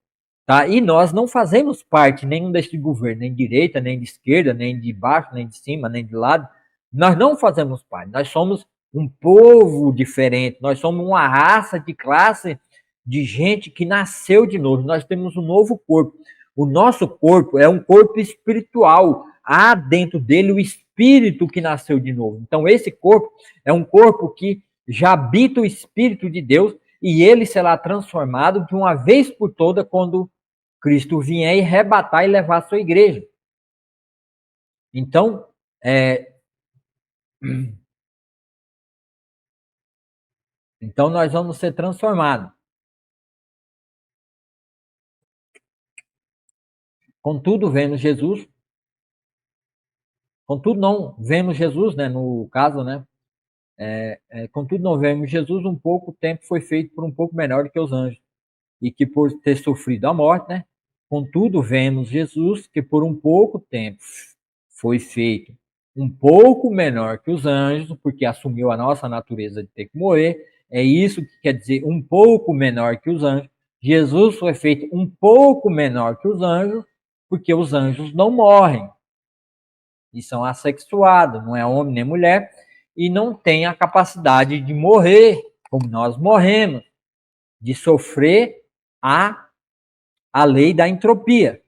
Tá? E nós não fazemos parte nenhum deste governo, nem de direita, nem de esquerda, nem de baixo, nem de cima, nem de lado. Nós não fazemos parte. Nós somos um povo diferente. Nós somos uma raça de classe de gente que nasceu de novo. Nós temos um novo corpo. O nosso corpo é um corpo espiritual. Há dentro dele o espírito que nasceu de novo. Então, esse corpo é um corpo que já habita o Espírito de Deus e ele será transformado de uma vez por toda quando Cristo vier e arrebatar e levar a sua igreja. Então, então nós vamos ser transformados. Contudo, não vemos Jesus, né, no caso, né, contudo não vemos Jesus, um pouco tempo foi feito por um pouco menor do que os anjos, e que por ter sofrido a morte, né, contudo vemos Jesus que por um pouco tempo foi feito um pouco menor que os anjos, porque assumiu a nossa natureza de ter que morrer. É isso que quer dizer um pouco menor que os anjos. Jesus foi feito um pouco menor que os anjos, porque os anjos não morrem e são assexuados, não é homem nem mulher, e não tem a capacidade de morrer como nós morremos, de sofrer a lei da entropia.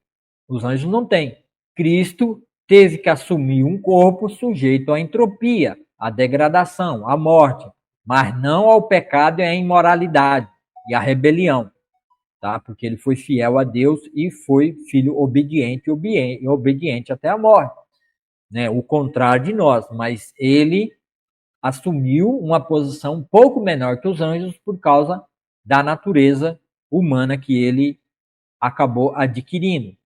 Os anjos não têm. Cristo teve que assumir um corpo sujeito à entropia, à degradação, à morte, mas não ao pecado e à imoralidade e à rebelião, tá? Porque ele foi fiel a Deus e foi filho obediente e obediente até a morte, né? O contrário de nós, mas ele assumiu uma posição um pouco menor que os anjos por causa da natureza humana que ele acabou adquirindo,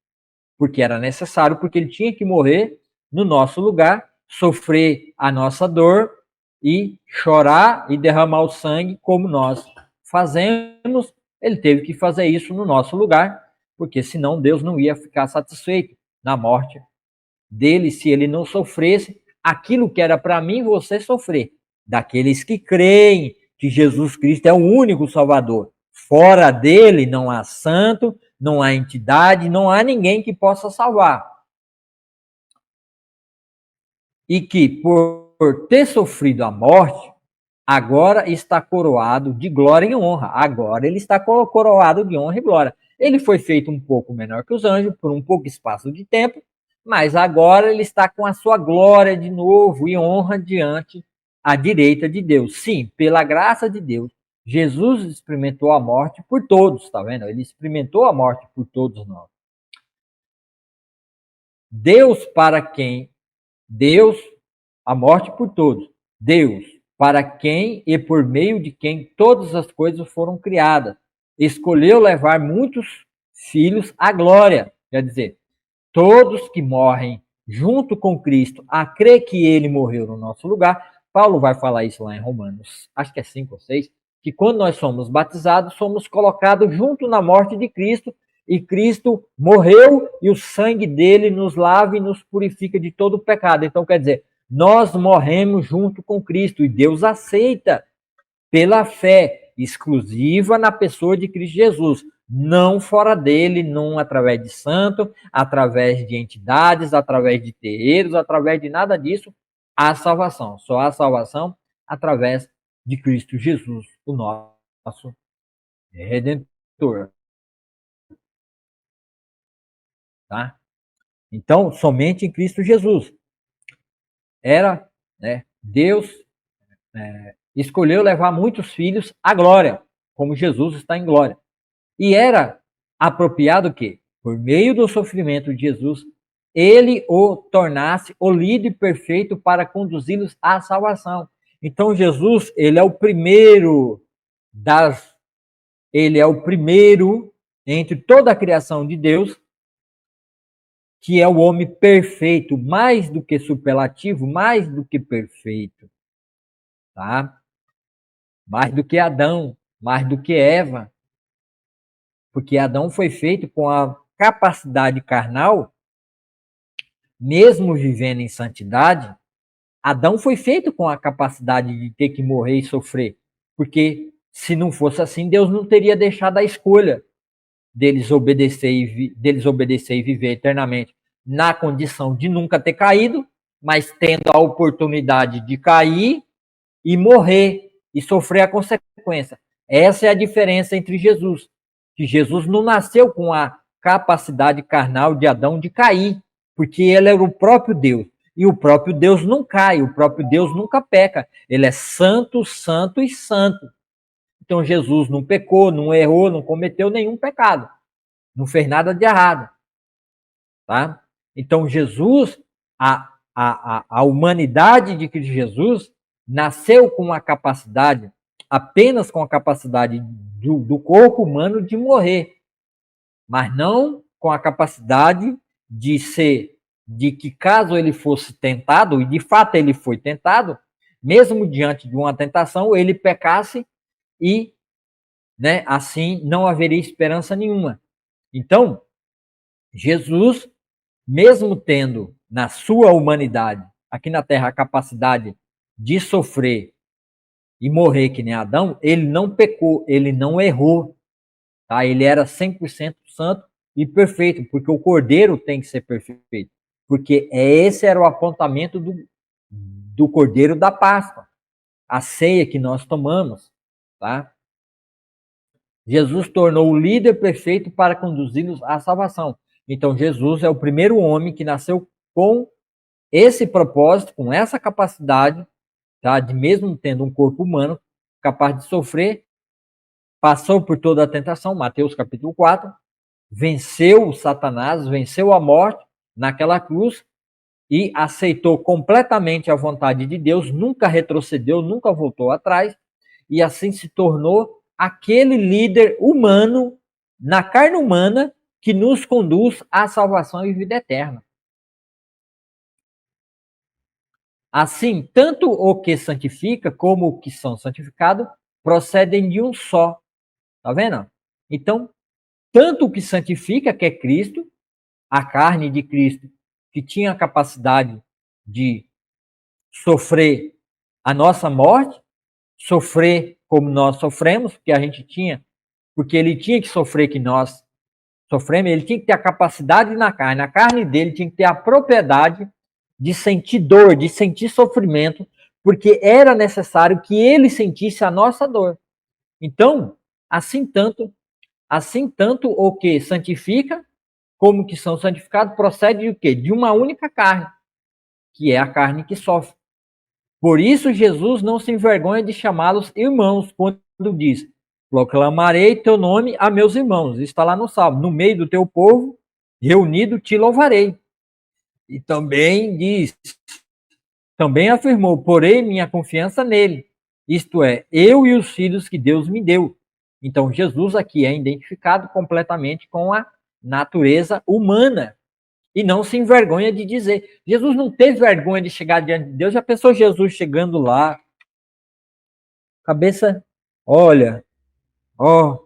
porque era necessário, porque ele tinha que morrer no nosso lugar, sofrer a nossa dor e chorar e derramar o sangue como nós fazemos. Ele teve que fazer isso no nosso lugar, porque senão Deus não ia ficar satisfeito na morte dele se ele não sofresse aquilo que era para mim e você sofrer. Daqueles que creem que Jesus Cristo é o único Salvador. Fora dele não há santo, não há entidade, não há ninguém que possa salvar. E que, por ter sofrido a morte, agora está coroado de glória e honra. Agora ele está coroado de honra e glória. Ele foi feito um pouco menor que os anjos, por um pouco espaço de tempo, mas agora ele está com a sua glória de novo e honra diante à direita de Deus. Sim, pela graça de Deus, Jesus experimentou a morte por todos, tá vendo? Ele experimentou a morte por todos nós. Deus para quem? Deus, a morte por todos. Deus, para quem e por meio de quem todas as coisas foram criadas, escolheu levar muitos filhos à glória. Quer dizer, todos que morrem junto com Cristo, a crer que ele morreu no nosso lugar. Paulo vai falar isso lá em Romanos, acho que é 5 ou 6, que quando nós somos batizados, somos colocados junto na morte de Cristo, e Cristo morreu e o sangue dele nos lava e nos purifica de todo o pecado. Então, quer dizer, nós morremos junto com Cristo e Deus aceita pela fé exclusiva na pessoa de Cristo Jesus, não fora dele, não através de santo, através de entidades, através de terreiros, através de nada disso, há salvação. Só há salvação através de Cristo Jesus, o nosso Redentor. Tá? Então, somente em Cristo Jesus. Era, né, Deus escolheu levar muitos filhos à glória, como Jesus está em glória. E era apropriado que, por meio do sofrimento de Jesus, ele o tornasse o líder perfeito para conduzi-los à salvação. Então Jesus, ele é o primeiro entre toda a criação de Deus, que é o homem perfeito, mais do que superlativo, mais do que perfeito, tá? Mais do que Adão, mais do que Eva, porque Adão foi feito com a capacidade carnal, mesmo vivendo em santidade. Adão foi feito com a capacidade de ter que morrer e sofrer, porque se não fosse assim, Deus não teria deixado a escolha deles obedecer e viver eternamente na condição de nunca ter caído, mas tendo a oportunidade de cair e morrer e sofrer a consequência. Essa é a diferença entre Jesus, que Jesus não nasceu com a capacidade carnal de Adão de cair, porque ele era o próprio Deus. E o próprio Deus não cai, o próprio Deus nunca peca. Ele é santo, santo e santo. Então Jesus não pecou, não errou, não cometeu nenhum pecado. Não fez nada de errado. Tá? Então Jesus, a humanidade de Cristo Jesus, nasceu com a capacidade, apenas com a capacidade do corpo humano de morrer, mas não com a capacidade de que caso ele fosse tentado, e de fato ele foi tentado, mesmo diante de uma tentação, ele pecasse e, né, assim não haveria esperança nenhuma. Então, Jesus, mesmo tendo na sua humanidade, aqui na Terra, a capacidade de sofrer e morrer que nem Adão, ele não pecou, ele não errou. Tá? Ele era 100% santo e perfeito, porque o cordeiro tem que ser perfeito. Porque esse era o apontamento do cordeiro da Páscoa, a ceia que nós tomamos. Tá? Jesus tornou o líder perfeito para conduzi-los à salvação. Então, Jesus é o primeiro homem que nasceu com esse propósito, com essa capacidade, tá? De mesmo tendo um corpo humano, capaz de sofrer, passou por toda a tentação, Mateus capítulo 4, venceu o Satanás, venceu a morte naquela cruz e aceitou completamente a vontade de Deus, nunca retrocedeu, nunca voltou atrás, e assim se tornou aquele líder humano, na carne humana, que nos conduz à salvação e vida eterna. Assim, tanto o que santifica como o que são santificados procedem de um só. Tá vendo? Então, tanto o que santifica, que é Cristo, a carne de Cristo, que tinha a capacidade de sofrer a nossa morte, sofrer como nós sofremos, porque a gente tinha, porque ele tinha que sofrer que nós sofremos, ele tinha que ter a capacidade na carne dele tinha que ter a propriedade de sentir dor, de sentir sofrimento, porque era necessário que ele sentisse a nossa dor. Então, assim tanto o que santifica, como que são santificados, procede de quê? De uma única carne, que é a carne que sofre. Por isso, Jesus não se envergonha de chamá-los irmãos, quando diz: proclamarei teu nome a meus irmãos. Está lá no Salmo: no meio do teu povo, reunido, te louvarei. E também afirmou: porei minha confiança nele. Isto é, eu e os filhos que Deus me deu. Então, Jesus aqui é identificado completamente com a natureza humana. E não se envergonha de dizer. Jesus não teve vergonha de chegar diante de Deus. Já pensou Jesus chegando lá? Cabeça, olha, ó,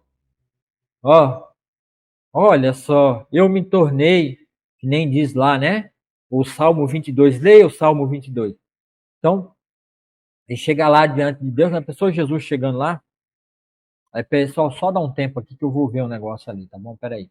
olha só, eu me tornei, que nem diz lá, né? O Salmo 22, leia o Salmo 22. Então, ele chega lá diante de Deus, já pensou Jesus chegando lá? Aí, pessoal, só dá um tempo aqui que eu vou ver um negócio ali, tá bom? Peraí.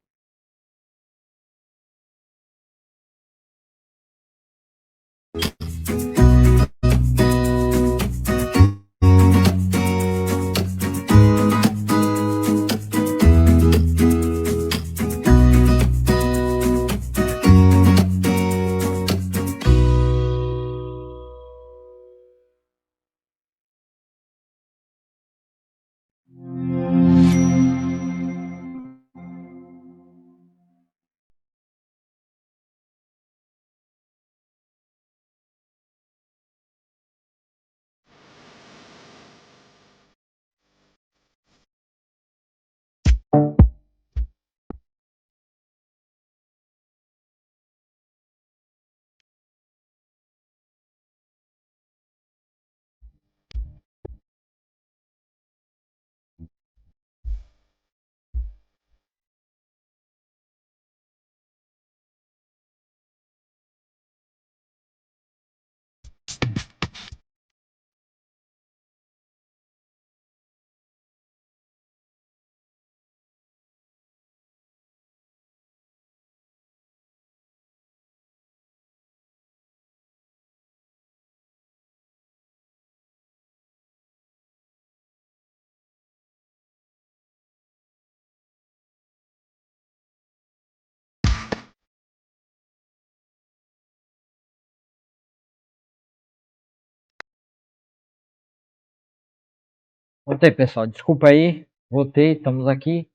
Voltei, pessoal. Desculpa aí. Voltei, estamos aqui.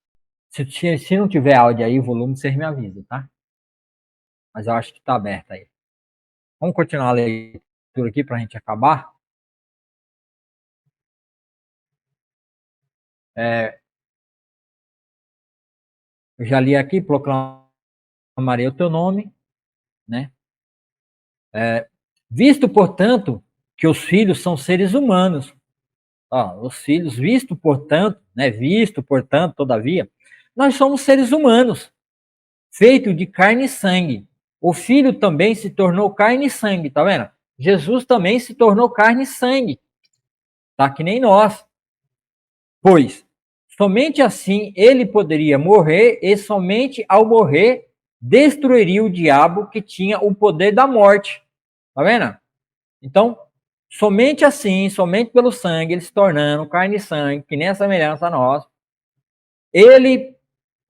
Se não tiver áudio aí, o volume, vocês me avisam, tá? Mas eu acho que tá aberto aí. Vamos continuar a leitura aqui para a gente acabar. Eu já li aqui, proclamarei o teu nome, né? Visto, portanto, que os filhos são seres humanos. Ó, os filhos, visto, portanto, né? Visto, portanto, todavia, nós somos seres humanos, feito de carne e sangue. O filho também se tornou carne e sangue, tá vendo? Jesus também se tornou carne e sangue, tá? Que nem nós. Pois, somente assim ele poderia morrer e somente ao morrer destruiria o diabo que tinha o poder da morte. Tá vendo? Então, somente assim, somente pelo sangue, ele se tornando carne e sangue, que nem a semelhança a nós, ele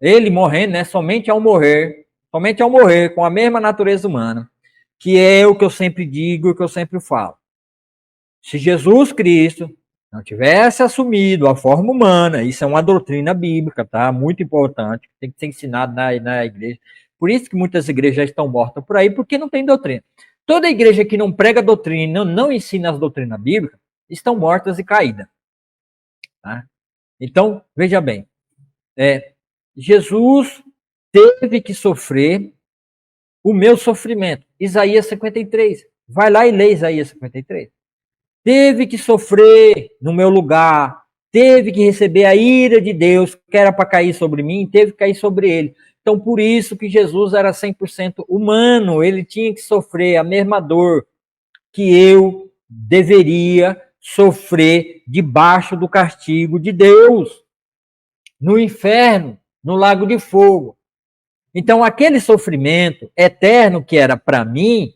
ele morrendo, né? Somente ao morrer, com a mesma natureza humana, que é o que eu sempre digo, o que eu sempre falo. Se Jesus Cristo não tivesse assumido a forma humana, isso é uma doutrina bíblica, tá? Muito importante, tem que ser ensinado na igreja. Por isso que muitas igrejas já estão mortas por aí, porque não tem doutrina. Toda igreja que não prega doutrina, não ensina as doutrinas bíblicas, estão mortas e caídas. Tá? Então, veja bem, Jesus teve que sofrer o meu sofrimento. Isaías 53. Vai lá e lê Isaías 53. Teve que sofrer no meu lugar, teve que receber a ira de Deus, que era para cair sobre mim, teve que cair sobre ele. Então, por isso que Jesus era 100% humano, ele tinha que sofrer a mesma dor que eu deveria sofrer debaixo do castigo de Deus, no inferno, no lago de fogo. Então, aquele sofrimento eterno que era para mim,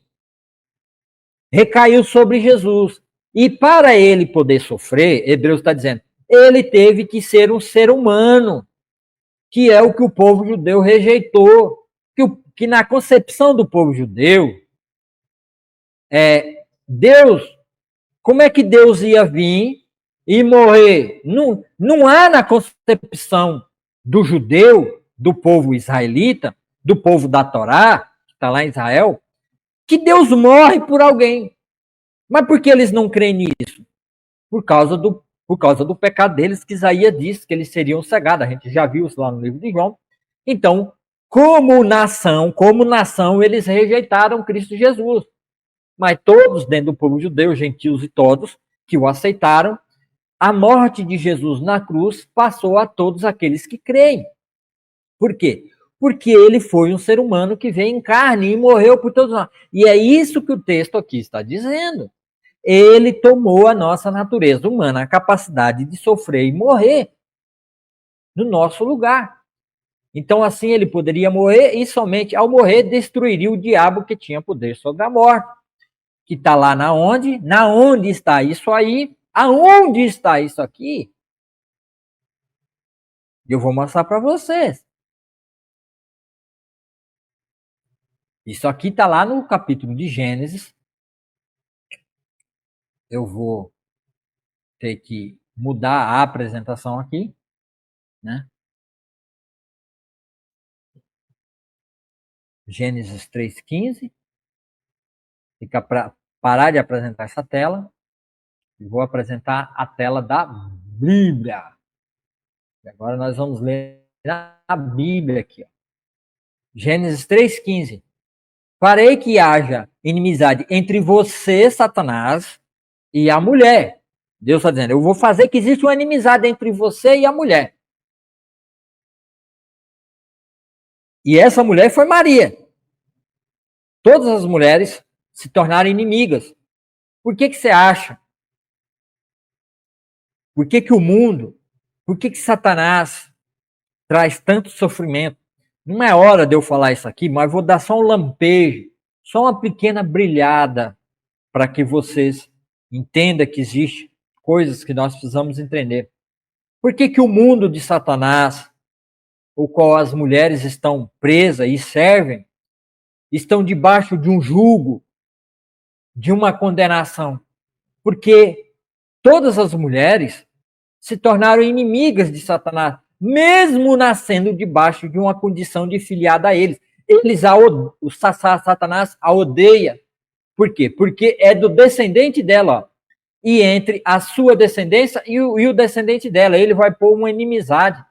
recaiu sobre Jesus. E para ele poder sofrer, Hebreus está dizendo, ele teve que ser um ser humano, que é o que o povo judeu rejeitou. Que na concepção do povo judeu, Deus, como é que Deus ia vir e morrer? Não há na concepção do judeu, do povo israelita, do povo da Torá, que está lá em Israel, que Deus morre por alguém. Mas por que eles não creem nisso? Por causa do pecado deles, que Isaías disse que eles seriam cegados. A gente já viu isso lá no livro de João. Então, como nação, eles rejeitaram Cristo Jesus. Mas todos, dentro do povo judeu, gentios e todos, que o aceitaram, a morte de Jesus na cruz passou a todos aqueles que creem. Por quê? Porque ele foi um ser humano que veio em carne e morreu por todos nós. E é isso que o texto aqui está dizendo. Ele tomou a nossa natureza humana, a capacidade de sofrer e morrer no nosso lugar. Então, assim, ele poderia morrer e somente ao morrer destruiria o diabo que tinha poder sobre a morte. Que está lá na onde? Na onde está isso aí? Aonde está isso aqui? Eu vou mostrar para vocês. Isso aqui está lá no capítulo de Gênesis. Eu vou ter que mudar a apresentação aqui, né? Gênesis 3:15. Fica para parar de apresentar essa tela e vou apresentar a tela da Bíblia. E agora nós vamos ler a Bíblia aqui. Ó. Gênesis 3:15. Farei que haja inimizade entre você, Satanás, e a mulher. Deus está dizendo, eu vou fazer que exista uma inimizade entre você e a mulher. E essa mulher foi Maria. Todas as mulheres se tornaram inimigas. Por que você acha? Por que o mundo, por que Satanás traz tanto sofrimento? Não é hora de eu falar isso aqui, mas vou dar só um lampejo, só uma pequena brilhada para que vocês entendam que existe coisas que nós precisamos entender. Por que o mundo de Satanás, o qual as mulheres estão presas e servem, estão debaixo de um jugo, de uma condenação? Porque todas as mulheres se tornaram inimigas de Satanás, mesmo nascendo debaixo de uma condição de filiada a eles. Satanás a odeia. Por quê? Porque é do descendente dela, ó. E entre a sua descendência e o descendente dela, ele vai pôr uma inimizade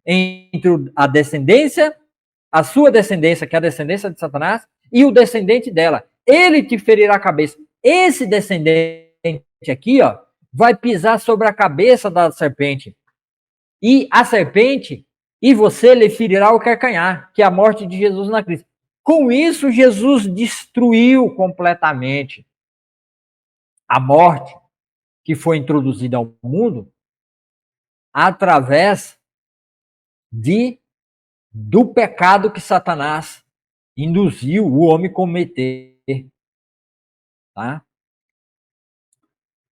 entre a descendência, a sua descendência, que é a descendência de Satanás, e o descendente dela. Ele te ferirá a cabeça. Esse descendente aqui, ó, vai pisar sobre a cabeça da serpente. E a serpente, e você lhe ferirá o calcanhar, que é a morte de Jesus na cruz. Com isso, Jesus destruiu completamente a morte que foi introduzida ao mundo através do pecado que Satanás induziu o homem a cometer. Tá?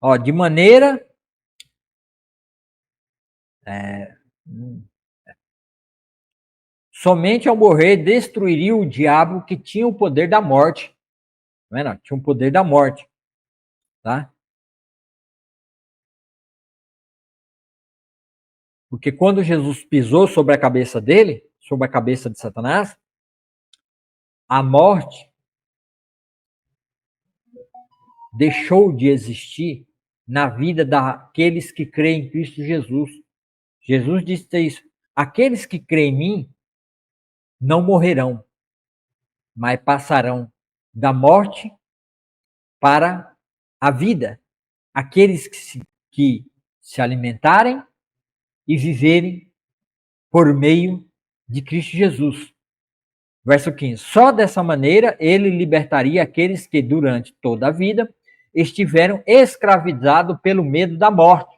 Ó, de maneira somente ao morrer destruiria o diabo que tinha o poder da morte. Não é, não? Tinha o poder da morte. Tá? Porque quando Jesus pisou sobre a cabeça dele, sobre a cabeça de Satanás, a morte deixou de existir na vida daqueles que creem em Cristo Jesus. Jesus disse isso: aqueles que creem em mim não morrerão, mas passarão da morte para a vida. Aqueles que se alimentarem e viverem por meio de Cristo Jesus. Verso 15. Só dessa maneira ele libertaria aqueles que durante toda a vida estiveram escravizados pelo medo da morte,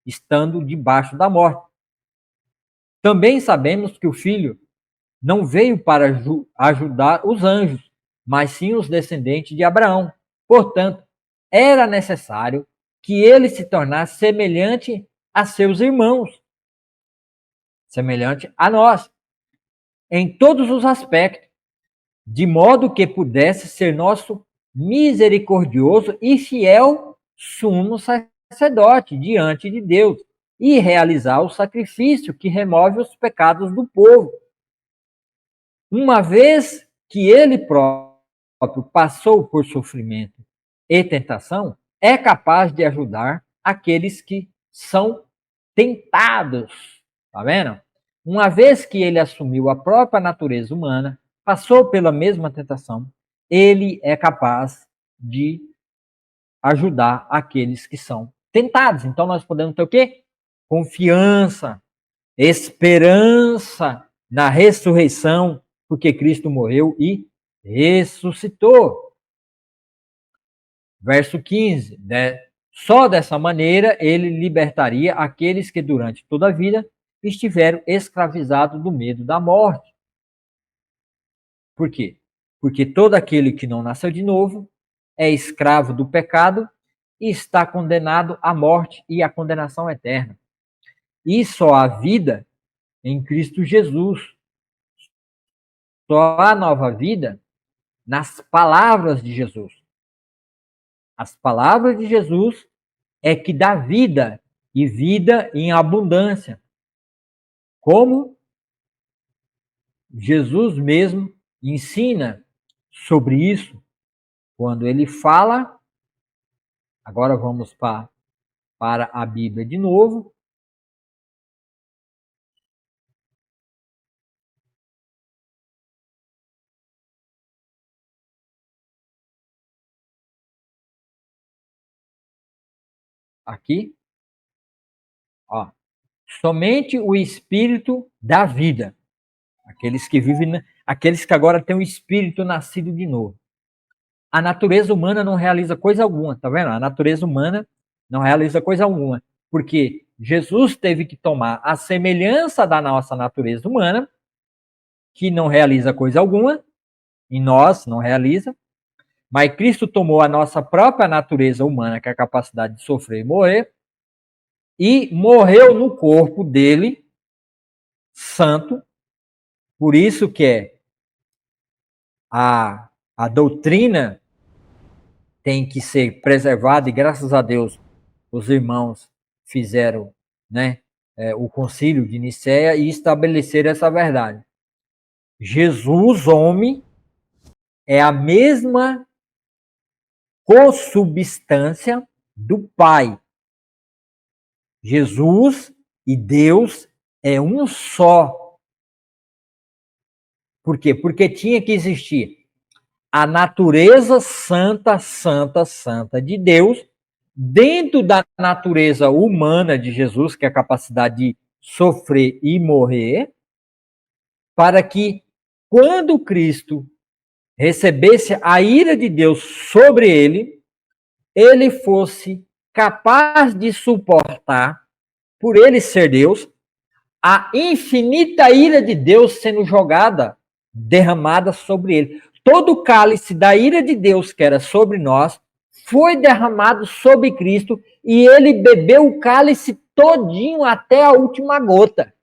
estando debaixo da morte. Também sabemos que o Filho não veio para ajudar os anjos, mas sim os descendentes de Abraão. Portanto, era necessário que ele se tornasse semelhante a seus irmãos, semelhante a nós, em todos os aspectos, de modo que pudesse ser nosso misericordioso e fiel sumo sacerdote diante de Deus e realizar o sacrifício que remove os pecados do povo. Uma vez que ele próprio passou por sofrimento e tentação, é capaz de ajudar aqueles que são tentados. Tá vendo? Uma vez que ele assumiu a própria natureza humana, passou pela mesma tentação, ele é capaz de ajudar aqueles que são tentados. Então nós podemos ter o quê? Confiança, esperança na ressurreição, porque Cristo morreu e ressuscitou. Verso 15, né? Só dessa maneira ele libertaria aqueles que durante toda a vida estiveram escravizados do medo da morte. Por quê? Porque todo aquele que não nasceu de novo é escravo do pecado e está condenado à morte e à condenação eterna. E só há vida em Cristo Jesus. Só há nova vida nas palavras de Jesus. As palavras de Jesus é que dá vida e vida em abundância. Como Jesus mesmo ensina sobre isso quando ele fala. Agora vamos para a Bíblia de novo. Aqui, ó, somente o Espírito da vida. Aqueles que vivem, aqueles que agora têm o Espírito nascido de novo. A natureza humana não realiza coisa alguma, tá vendo? A natureza humana não realiza coisa alguma, porque Jesus teve que tomar a semelhança da nossa natureza humana, que não realiza coisa alguma, em nós não realiza, mas Cristo tomou a nossa própria natureza humana, que é a capacidade de sofrer e morrer, e morreu no corpo dele, santo. Por isso que a doutrina tem que ser preservada, e graças a Deus os irmãos fizeram né, o concílio de Nicéia e estabelecer essa verdade. Jesus, homem, é a mesma consubstância do Pai. Jesus e Deus é um só. Por quê? Porque tinha que existir a natureza santa, santa, santa de Deus, dentro da natureza humana de Jesus, que é a capacidade de sofrer e morrer, para que, quando Cristo recebesse a ira de Deus sobre ele, ele fosse capaz de suportar, por ele ser Deus, a infinita ira de Deus sendo jogada, derramada sobre ele. Todo o cálice da ira de Deus que era sobre nós foi derramado sobre Cristo e ele bebeu o cálice todinho até a última gota.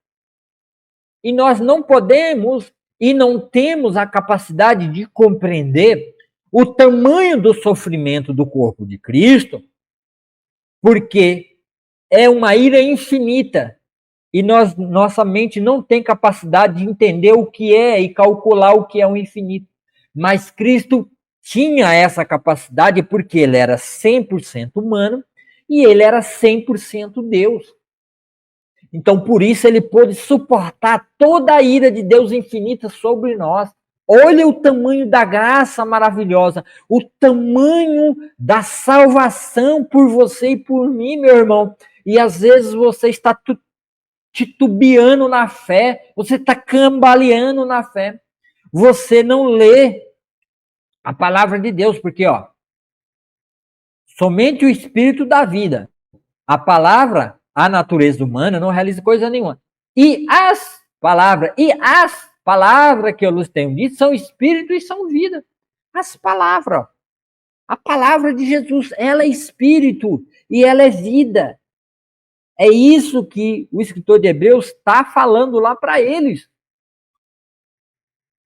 E nós não podemos e não temos a capacidade de compreender o tamanho do sofrimento do corpo de Cristo, porque é uma ira infinita. E nossa mente não tem capacidade de entender o que é e calcular o que é o infinito. Mas Cristo tinha essa capacidade porque ele era 100% humano e ele era 100% Deus. Então, por isso, ele pôde suportar toda a ira de Deus infinita sobre nós. Olha o tamanho da graça maravilhosa, o tamanho da salvação por você e por mim, meu irmão. E às vezes você está titubeando na fé, você está cambaleando na fé. Você não lê a palavra de Deus, porque, ó, somente o Espírito da vida, a palavra, a natureza humana, não realiza coisa nenhuma. E as palavras que eu lhes tenho dito são Espírito e são vida. As palavras, a palavra de Jesus, ela é Espírito e ela é vida. É isso que o escritor de Hebreus está falando lá para eles.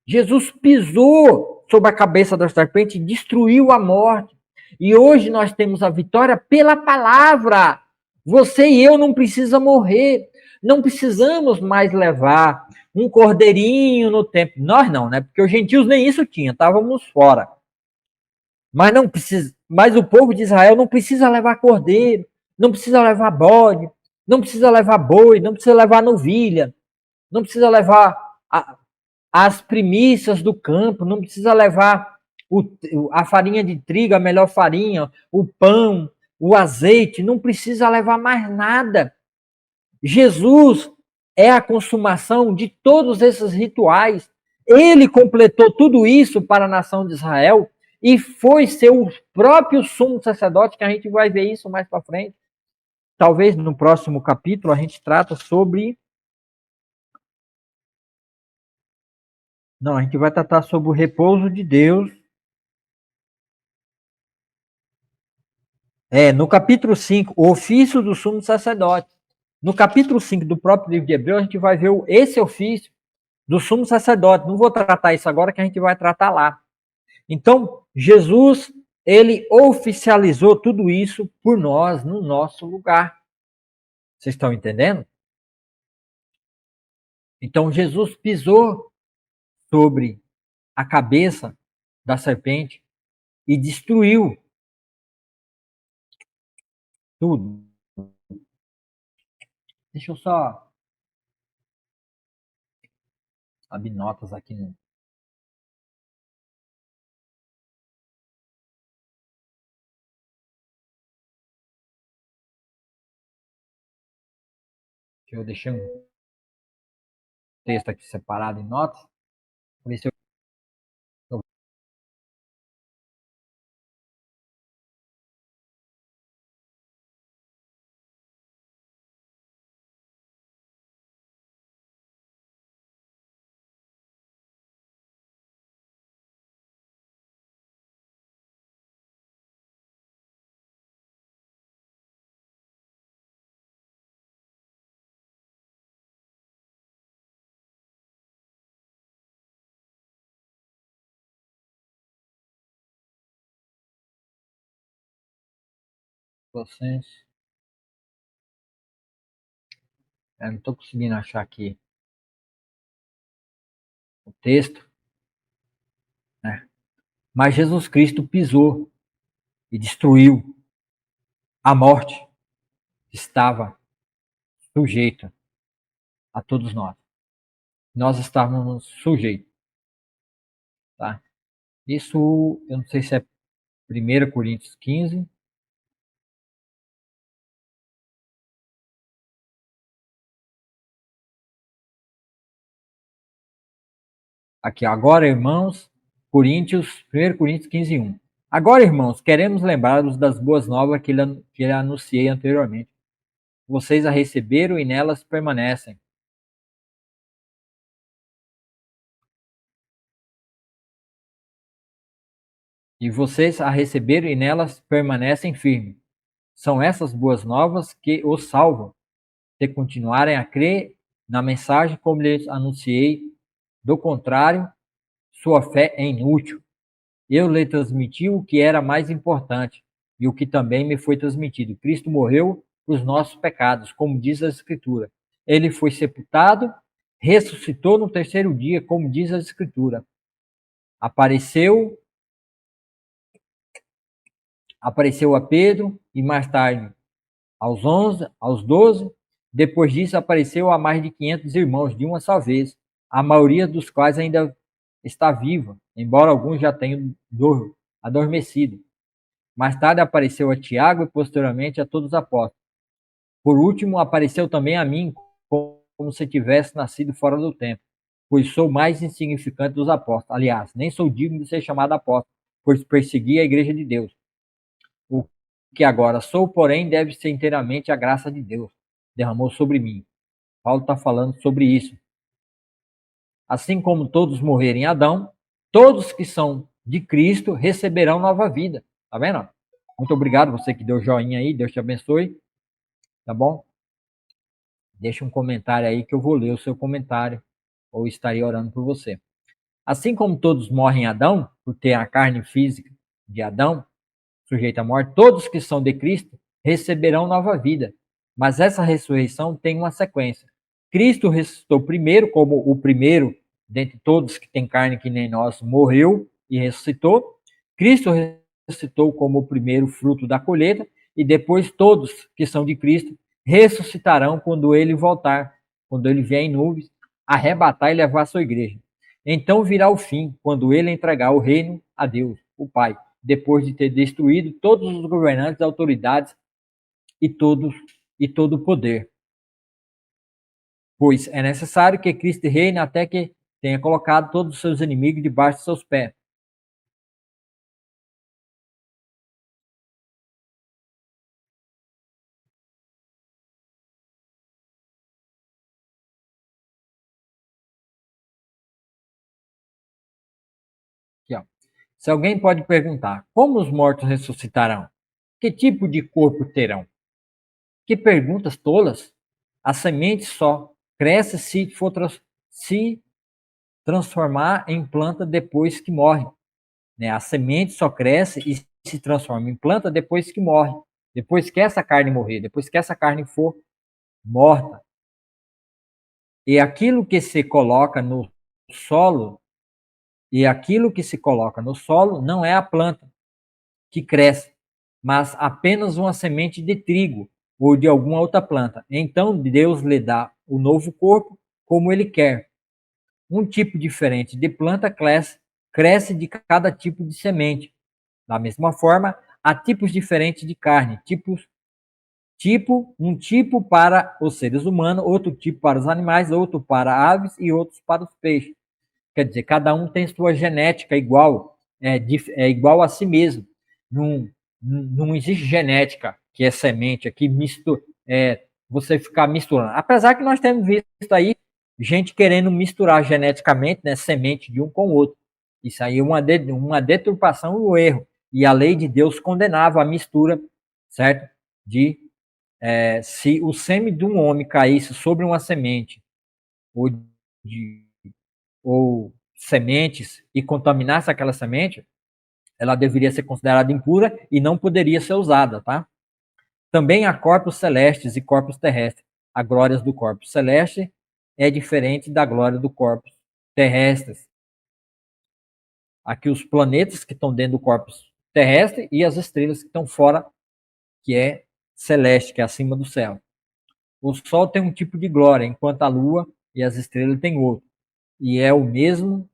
Jesus pisou sobre a cabeça da serpente e destruiu a morte. E hoje nós temos a vitória pela palavra. Você e eu não precisamos morrer. Não precisamos mais levar um cordeirinho no templo. Nós não, né? Porque os gentios nem isso tinham, estávamos fora. Mas não precisa, mas o povo de Israel não precisa levar cordeiro, não precisa levar bode, não precisa levar boi, não precisa levar novilha, não precisa levar as primícias do campo, não precisa levar a farinha de trigo, a melhor farinha, o pão, o azeite, não precisa levar mais nada. Jesus é a consumação de todos esses rituais. Ele completou tudo isso para a nação de Israel e foi ser o próprio sumo sacerdote, que a gente vai ver isso mais para frente. Talvez no próximo capítulo a gente trata sobre. Não, a gente vai tratar sobre o repouso de Deus. No capítulo 5, o ofício do sumo sacerdote. No capítulo 5 do próprio livro de Hebreus, a gente vai ver esse ofício do sumo sacerdote. Não vou tratar isso agora, que a gente vai tratar lá. Então, Jesus, ele oficializou tudo isso por nós, no nosso lugar. Vocês estão entendendo? Então, Jesus pisou sobre a cabeça da serpente e destruiu tudo. Deixa eu só abrir notas aqui. Eu deixei um texto aqui separado em notas. Ver se eu... Vocês. Eu não estou conseguindo achar aqui o texto, né? Mas Jesus Cristo pisou e destruiu a morte que estava sujeita a todos nós. Nós estávamos sujeitos, tá? Isso, eu não sei se é 1 Coríntios 15. Aqui, agora, irmãos, 1 Coríntios 15, 1. Agora, irmãos, queremos lembrar-vos das boas novas que ele anunciei anteriormente. Vocês a receberam e nelas permanecem. E vocês a receberam e nelas permanecem firmes. São essas boas novas que os salvam, se continuarem a crer na mensagem como lhes anunciei. Do contrário, sua fé é inútil. Eu lhe transmiti o que era mais importante e o que também me foi transmitido. Cristo morreu por os nossos pecados, como diz a Escritura. Ele foi sepultado, ressuscitou no terceiro dia, como diz a Escritura. Apareceu a Pedro e mais tarde aos 11, aos 12. Depois disso apareceu a mais de 500 irmãos de uma só vez, a maioria dos quais ainda está viva, embora alguns já tenham adormecido. Mais tarde apareceu a Tiago e posteriormente a todos os apóstolos. Por último, apareceu também a mim, como se tivesse nascido fora do tempo, pois sou mais insignificante dos apóstolos. Aliás, nem sou digno de ser chamado apóstolo, pois persegui a igreja de Deus. O que agora sou, porém, deve ser inteiramente a graça de Deus. Derramou sobre mim. Paulo está falando sobre isso. Assim como todos morreram em Adão, todos que são de Cristo receberão nova vida. Tá vendo? Muito obrigado, você que deu joinha aí, Deus te abençoe. Tá bom? Deixa um comentário aí que eu vou ler o seu comentário ou estarei orando por você. Assim como todos morrem em Adão, por ter a carne física de Adão, sujeita à morte, todos que são de Cristo receberão nova vida. Mas essa ressurreição tem uma sequência. Cristo ressuscitou primeiro, como o primeiro dentre todos que tem carne que nem nós, morreu e ressuscitou. Cristo ressuscitou como o primeiro fruto da colheita, e depois todos que são de Cristo ressuscitarão quando ele voltar, quando ele vier em nuvens, arrebatar e levar a sua igreja. Então virá o fim, quando ele entregar o reino a Deus, o Pai, depois de ter destruído todos os governantes, autoridades e todo o poder. Pois é necessário que Cristo reine até que tenha colocado todos os seus inimigos debaixo de seus pés. Aqui, ó. Se alguém pode perguntar, como os mortos ressuscitarão? Que tipo de corpo terão? Que perguntas tolas! A semente só cresce se for se transformar em planta depois que morre. Né? A semente só cresce e se transforma em planta depois que morre. Depois que essa carne morrer, depois que essa carne for morta. E aquilo que se coloca no solo, não é a planta que cresce, mas apenas uma semente de trigo ou de alguma outra planta. Então Deus lhe dá o novo corpo como ele quer. Um tipo diferente de planta cresce de cada tipo de semente. Da mesma forma, há tipos diferentes de carne, um tipo para os seres humanos, outro tipo para os animais, outro para aves e outros para os peixes. Quer dizer, cada um tem sua genética igual, é igual a si mesmo. Não existe genética, que é semente, que você ficar misturando. Apesar que nós temos visto aí gente querendo misturar geneticamente, né, semente de um com o outro. Isso aí é uma deturpação e um erro. E a lei de Deus condenava a mistura, certo? Se o sêmen de um homem caísse sobre uma semente ou, ou sementes e contaminasse aquela semente, ela deveria ser considerada impura e não poderia ser usada, tá? Também há corpos celestes e corpos terrestres. a glória do corpo celeste é diferente da glória do corpo terrestre. Aqui os planetas que estão dentro do corpo terrestre e as estrelas que estão fora, que é celeste, que é acima do céu. O Sol tem um tipo de glória, enquanto a Lua e as estrelas têm outro. E é o mesmo,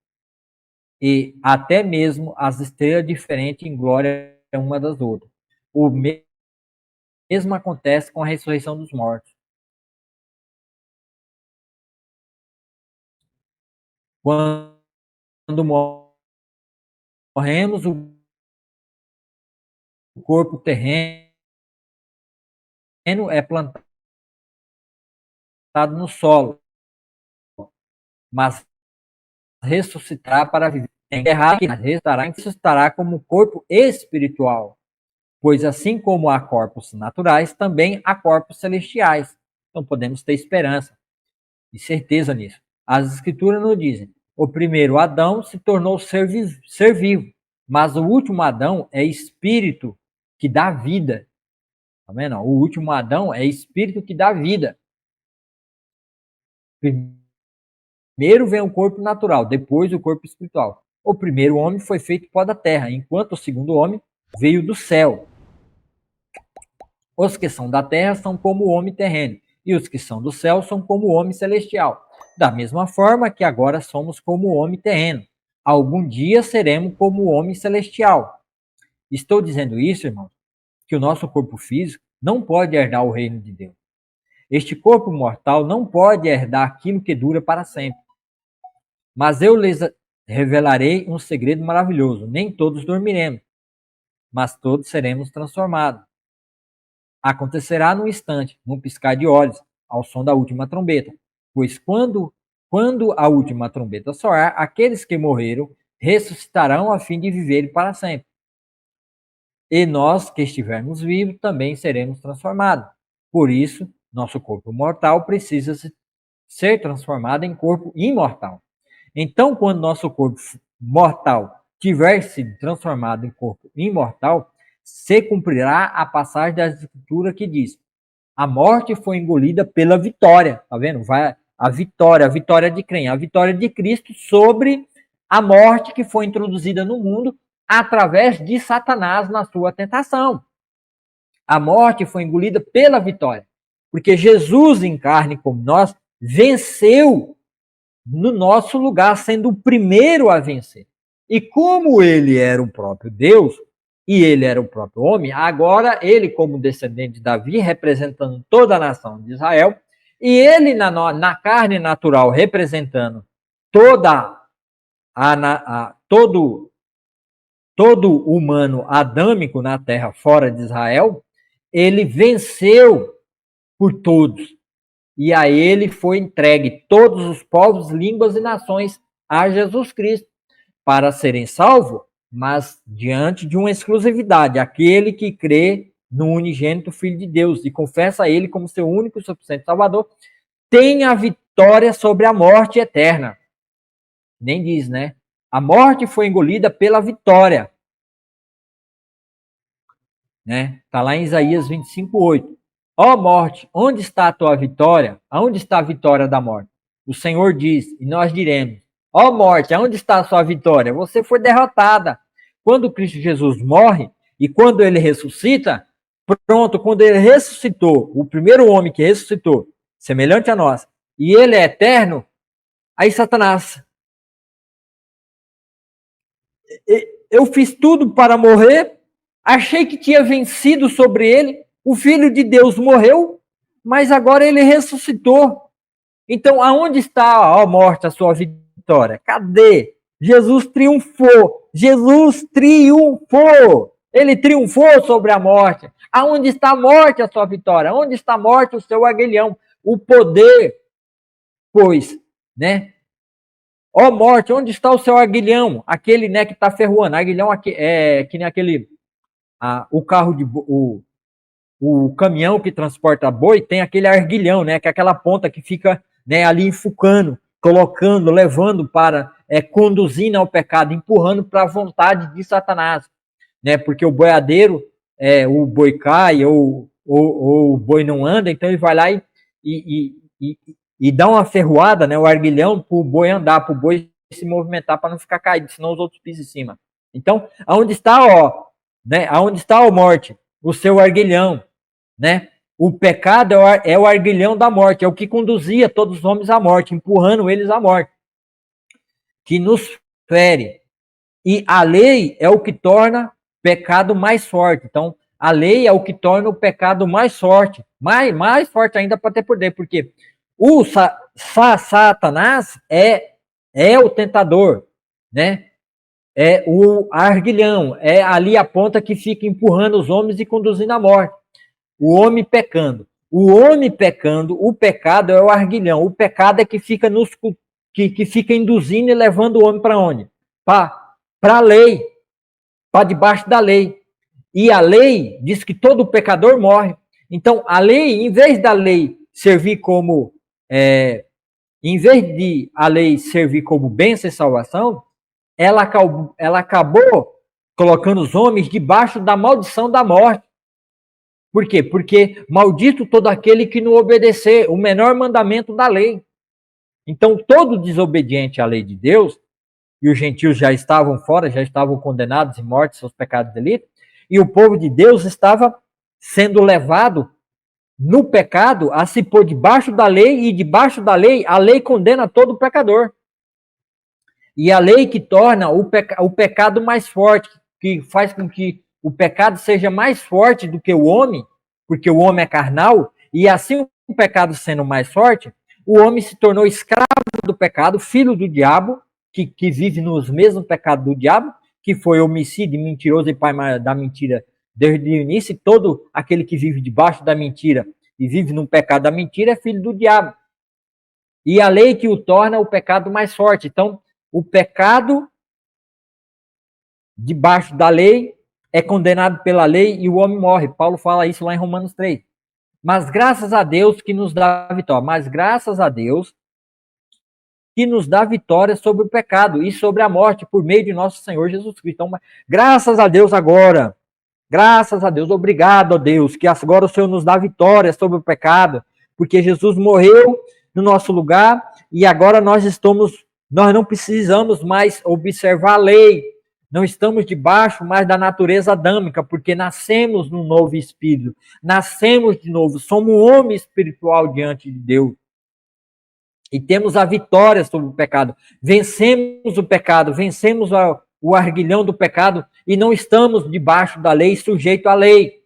e até mesmo as estrelas diferentes em glória uma das outras. O mesmo acontece com a ressurreição dos mortos. Quando morremos, o corpo terreno é plantado no solo, mas ressuscitará para viver. Enterrado, ressuscitará como corpo espiritual, pois assim como há corpos naturais, também há corpos celestiais. Então podemos ter esperança e certeza nisso. As escrituras nos dizem: o primeiro Adão se tornou ser vivo, mas o último Adão é espírito que dá vida. Tá vendo? O último Adão é espírito que dá vida. Primeiro vem o corpo natural, depois o corpo espiritual. O primeiro homem foi feito pó da terra, enquanto o segundo homem veio do céu. Os que são da terra são como o homem terreno, e os que são do céu são como o homem celestial. Da mesma forma que agora somos como o homem terreno. Algum dia seremos como o homem celestial. Estou dizendo isso, irmão, que o nosso corpo físico não pode herdar o reino de Deus. Este corpo mortal não pode herdar aquilo que dura para sempre. Mas eu lhes revelarei um segredo maravilhoso. Nem todos dormiremos, mas todos seremos transformados. Acontecerá num instante, num piscar de olhos, ao som da última trombeta. Pois quando a última trombeta soar, aqueles que morreram ressuscitarão a fim de viverem para sempre. E nós que estivermos vivos também seremos transformados. Por isso, nosso corpo mortal precisa ser transformado em corpo imortal. Então, quando nosso corpo mortal tiver sido transformado em corpo imortal, se cumprirá a passagem da Escritura que diz: a morte foi engolida pela vitória. Tá vendo? Vai a vitória de quem? A vitória de Cristo sobre a morte que foi introduzida no mundo através de Satanás na sua tentação. A morte foi engolida pela vitória, porque Jesus em carne como nós venceu no nosso lugar, sendo o primeiro a vencer. E como ele era o próprio Deus, e ele era o próprio homem, agora ele, como descendente de Davi, representando toda a nação de Israel, e ele na carne natural, representando todo humano adâmico na terra fora de Israel, ele venceu por todos. E a ele foi entregue todos os povos, línguas e nações a Jesus Cristo para serem salvos, mas diante de uma exclusividade, aquele que crê no unigênito Filho de Deus e confessa a ele como seu único e suficiente Salvador, tem a vitória sobre a morte eterna. Nem diz, né? A morte foi engolida pela vitória. Né? Está lá em Isaías 25:8. Ó morte, onde está a tua vitória? Aonde está a vitória da morte? O Senhor diz, e nós diremos: ó morte, aonde está a sua vitória? Você foi derrotada. Quando Cristo Jesus morre e quando ele ressuscita, pronto, quando ele ressuscitou, o primeiro homem que ressuscitou, semelhante a nós, e ele é eterno, aí Satanás, eu fiz tudo para morrer, achei que tinha vencido sobre ele, o Filho de Deus morreu, mas agora ele ressuscitou. Então, aonde está, ó morte, a sua vitória? Cadê? Jesus triunfou. Jesus triunfou. Ele triunfou sobre a morte. Aonde está a morte, a sua vitória? Onde está a morte, o seu aguilhão? O poder, pois, né? Ó morte, onde está o seu aguilhão? Aquele, né, que está ferroando. Aguilhão é que nem aquele, o carro de o caminhão que transporta boi tem aquele arguilhão, né, que é aquela ponta que fica, né, ali enfucando, colocando, levando para, conduzindo ao pecado, empurrando para a vontade de Satanás, né, porque o boiadeiro, o boi cai ou o boi não anda, então ele vai lá e dá uma ferroada, né, o arguilhão, para o boi andar, para o boi se movimentar, para não ficar caído, senão os outros pisam em cima. Então, aonde está, ó, né, aonde está a morte? O seu arguilhão, né? O pecado é o arguilhão da morte, é o que conduzia todos os homens à morte, empurrando eles à morte, que nos fere. E a lei é o que torna o pecado mais forte. Então, a lei é o que torna o pecado mais forte, mais forte ainda para ter poder, porque o Satanás é o tentador, né? É o arguilhão, é ali a ponta que fica empurrando os homens e conduzindo à morte. O homem pecando. O homem pecando, o pecado é o arguilhão. O pecado é que fica que fica induzindo e levando o homem para onde? Para a lei, para debaixo da lei. E a lei diz que todo pecador morre. Então, a lei, em vez da lei servir como, em vez de a lei servir como bênção e salvação, ela acabou colocando os homens debaixo da maldição da morte. Por quê? Porque maldito todo aquele que não obedecer o menor mandamento da lei. Então, todo desobediente à lei de Deus, e os gentios já estavam fora, já estavam condenados e mortos seus pecados e delitos, e o povo de Deus estava sendo levado no pecado a se pôr debaixo da lei, e debaixo da lei, a lei condena todo pecador. E a lei que torna o pecado mais forte, que faz com que o pecado seja mais forte do que o homem, porque o homem é carnal, e assim o pecado sendo mais forte, o homem se tornou escravo do pecado, filho do diabo, que vive nos mesmos pecados do diabo, que foi homicídio, mentiroso e pai da mentira desde o início, e todo aquele que vive debaixo da mentira e vive no pecado da mentira é filho do diabo. E a lei que o torna o pecado mais forte. Então, o pecado debaixo da lei é condenado pela lei e o homem morre. Paulo fala isso lá em Romanos 3. Mas graças a Deus que nos dá vitória. Mas graças a Deus que nos dá vitória sobre o pecado e sobre a morte por meio de nosso Senhor Jesus Cristo. Então, graças a Deus agora. Graças a Deus. Obrigado a Deus que agora o Senhor nos dá vitória sobre o pecado, porque Jesus morreu no nosso lugar e agora nós não precisamos mais observar a lei, não estamos debaixo mais da natureza adâmica, porque nascemos no novo espírito, nascemos de novo, somos um homem espiritual diante de Deus. E temos a vitória sobre o pecado. Vencemos o pecado, vencemos o arguilhão do pecado e não estamos debaixo da lei, sujeito à lei.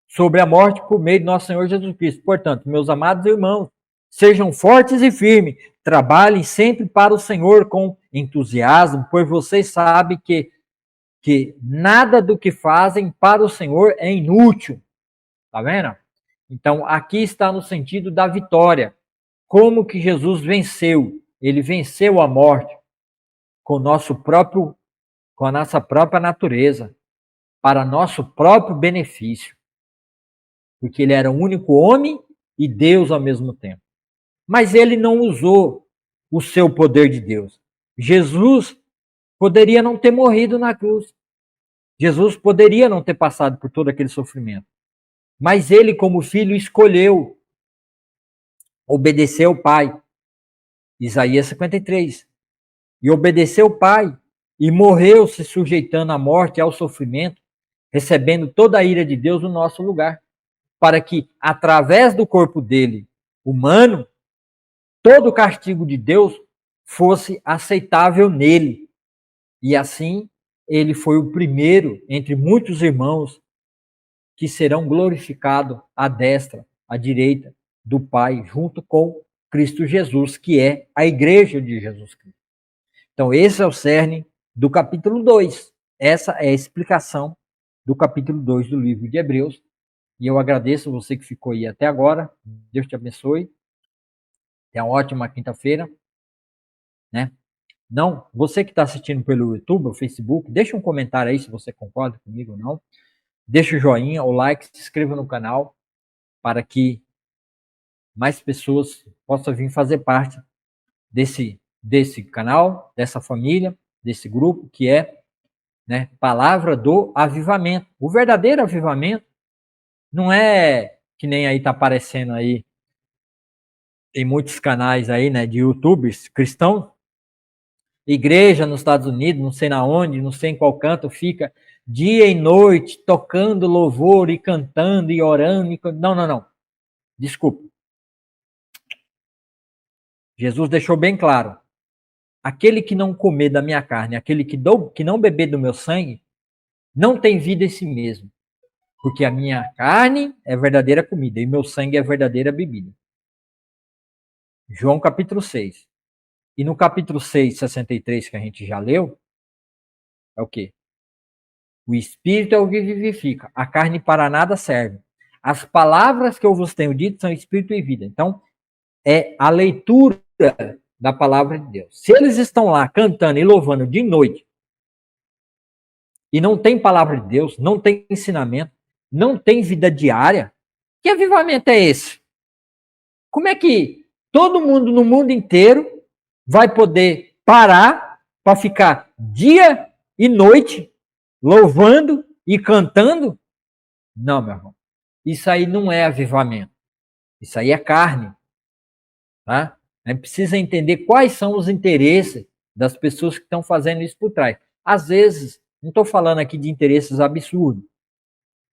Sobre a morte por meio de nosso Senhor Jesus Cristo. Portanto, meus amados irmãos, sejam fortes e firmes, trabalhem sempre para o Senhor com entusiasmo, pois vocês sabem que nada do que fazem para o Senhor é inútil. Tá vendo? Então, aqui está no sentido da vitória. Como que Jesus venceu? Ele venceu a morte com a nossa própria natureza, para nosso próprio benefício. Porque ele era o único homem e Deus ao mesmo tempo. Mas ele não usou o seu poder de Deus. Jesus poderia não ter morrido na cruz. Jesus poderia não ter passado por todo aquele sofrimento. Mas ele, como filho, escolheu obedecer ao Pai. Isaías 53. E obedeceu o Pai e morreu se sujeitando à morte e ao sofrimento, recebendo toda a ira de Deus no nosso lugar, para que, através do corpo dele, humano, todo o castigo de Deus fosse aceitável nele. E assim, ele foi o primeiro entre muitos irmãos que serão glorificados à destra, à direita do Pai, junto com Cristo Jesus, que é a igreja de Jesus Cristo. Então, esse é o cerne do capítulo 2. Essa é a explicação do capítulo 2 do livro de Hebreus. E eu agradeço você que ficou aí até agora. Deus te abençoe. Tenha uma ótima quinta-feira. Né? Não, você que está assistindo pelo YouTube ou Facebook, deixa um comentário aí se você concorda comigo ou não. Deixa o joinha, o like, se inscreva no canal para que mais pessoas possam vir fazer parte desse canal, dessa família, desse grupo que é, né, Palavra do Avivamento. O verdadeiro avivamento não é que nem aí está aparecendo aí tem muitos canais aí, né, de YouTubers cristãos, igreja nos Estados Unidos, não sei na onde, não sei em qual canto, fica dia e noite tocando louvor e cantando e orando. Não, não, não. Desculpa. Jesus deixou bem claro. Aquele que não comer da minha carne, aquele que não beber do meu sangue, não tem vida em si mesmo. Porque a minha carne é verdadeira comida e meu sangue é verdadeira bebida. João capítulo 6. E no capítulo 6, 63, que a gente já leu, é o quê? O Espírito é o que vivifica, a carne para nada serve. As palavras que eu vos tenho dito são Espírito e vida. Então, é a leitura da palavra de Deus. Se eles estão lá cantando e louvando de noite, e não tem palavra de Deus, não tem ensinamento, não tem vida diária, que avivamento é esse? Como é que todo mundo no mundo inteiro vai poder parar para ficar dia e noite louvando e cantando? Não, meu irmão. Isso aí não é avivamento. Isso aí é carne. Tá? A gente precisa entender quais são os interesses das pessoas que estão fazendo isso por trás. Às vezes, não estou falando aqui de interesses absurdos,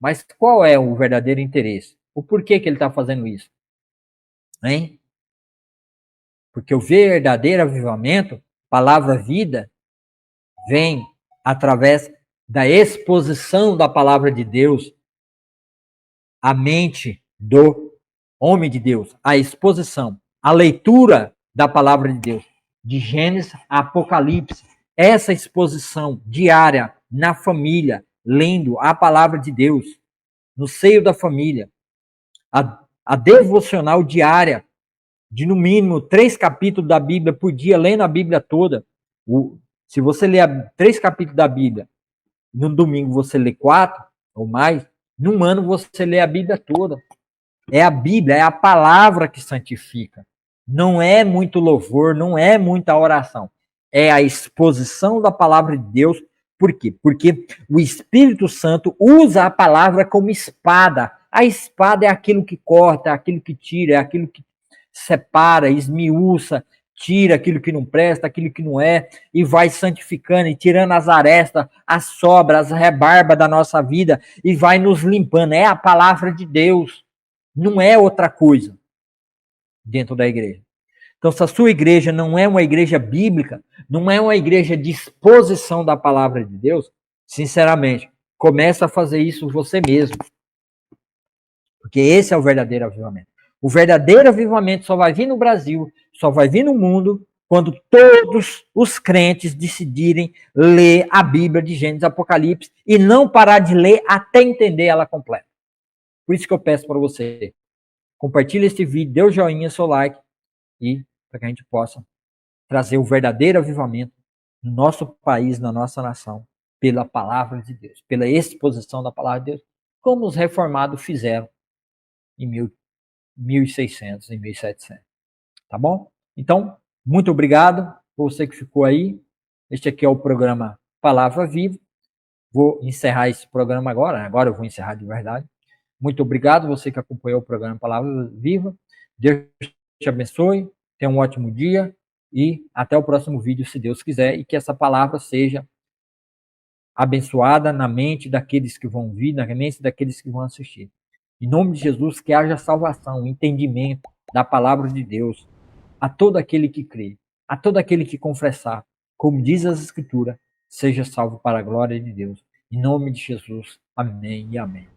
mas qual é o verdadeiro interesse? O porquê que ele está fazendo isso? Hein? Porque o verdadeiro avivamento, palavra vida, vem através da exposição da palavra de Deus à mente do homem de Deus, a exposição, a leitura da palavra de Deus, de Gênesis a Apocalipse, essa exposição diária na família, lendo a palavra de Deus, no seio da família, a devocional diária, de no mínimo 3 capítulos da Bíblia por dia, lendo a Bíblia toda. Se você ler 3 capítulos da Bíblia, no domingo você lê 4 ou mais, num ano você lê a Bíblia toda. É a Bíblia, é a palavra que santifica. Não é muito louvor, não é muita oração. É a exposição da palavra de Deus. Por quê? Porque o Espírito Santo usa a palavra como espada. A espada é aquilo que corta, é aquilo que tira, é aquilo que separa, esmiuça, tira aquilo que não presta, aquilo que não é, e vai santificando e tirando as arestas, as sobras, as rebarbas da nossa vida e vai nos limpando. É a palavra de Deus. Não é outra coisa dentro da igreja. Então, se a sua igreja não é uma igreja bíblica, não é uma igreja de exposição da palavra de Deus, sinceramente, começa a fazer isso você mesmo. Porque esse é o verdadeiro avivamento. O verdadeiro avivamento só vai vir no Brasil, só vai vir no mundo, quando todos os crentes decidirem ler a Bíblia de Gênesis e Apocalipse e não parar de ler até entender ela completa. Por isso que eu peço para você, compartilhe este vídeo, dê o joinha, seu like, e para que a gente possa trazer o verdadeiro avivamento no nosso país, na nossa nação, pela palavra de Deus, pela exposição da palavra de Deus, como os reformados fizeram em 1600, em 1700. Tá bom? Então, muito obrigado por você que ficou aí. Este aqui é o programa Palavra Viva. Vou encerrar esse programa agora. Agora eu vou encerrar de verdade. Muito obrigado você que acompanhou o programa Palavra Viva. Deus te abençoe. Tenha um ótimo dia e até o próximo vídeo, se Deus quiser, e que essa palavra seja abençoada na mente daqueles que vão vir, na mente daqueles que vão assistir. Em nome de Jesus, que haja salvação, entendimento da palavra de Deus a todo aquele que crê, a todo aquele que confessar, como diz as Escrituras, seja salvo para a glória de Deus. Em nome de Jesus, amém e amém.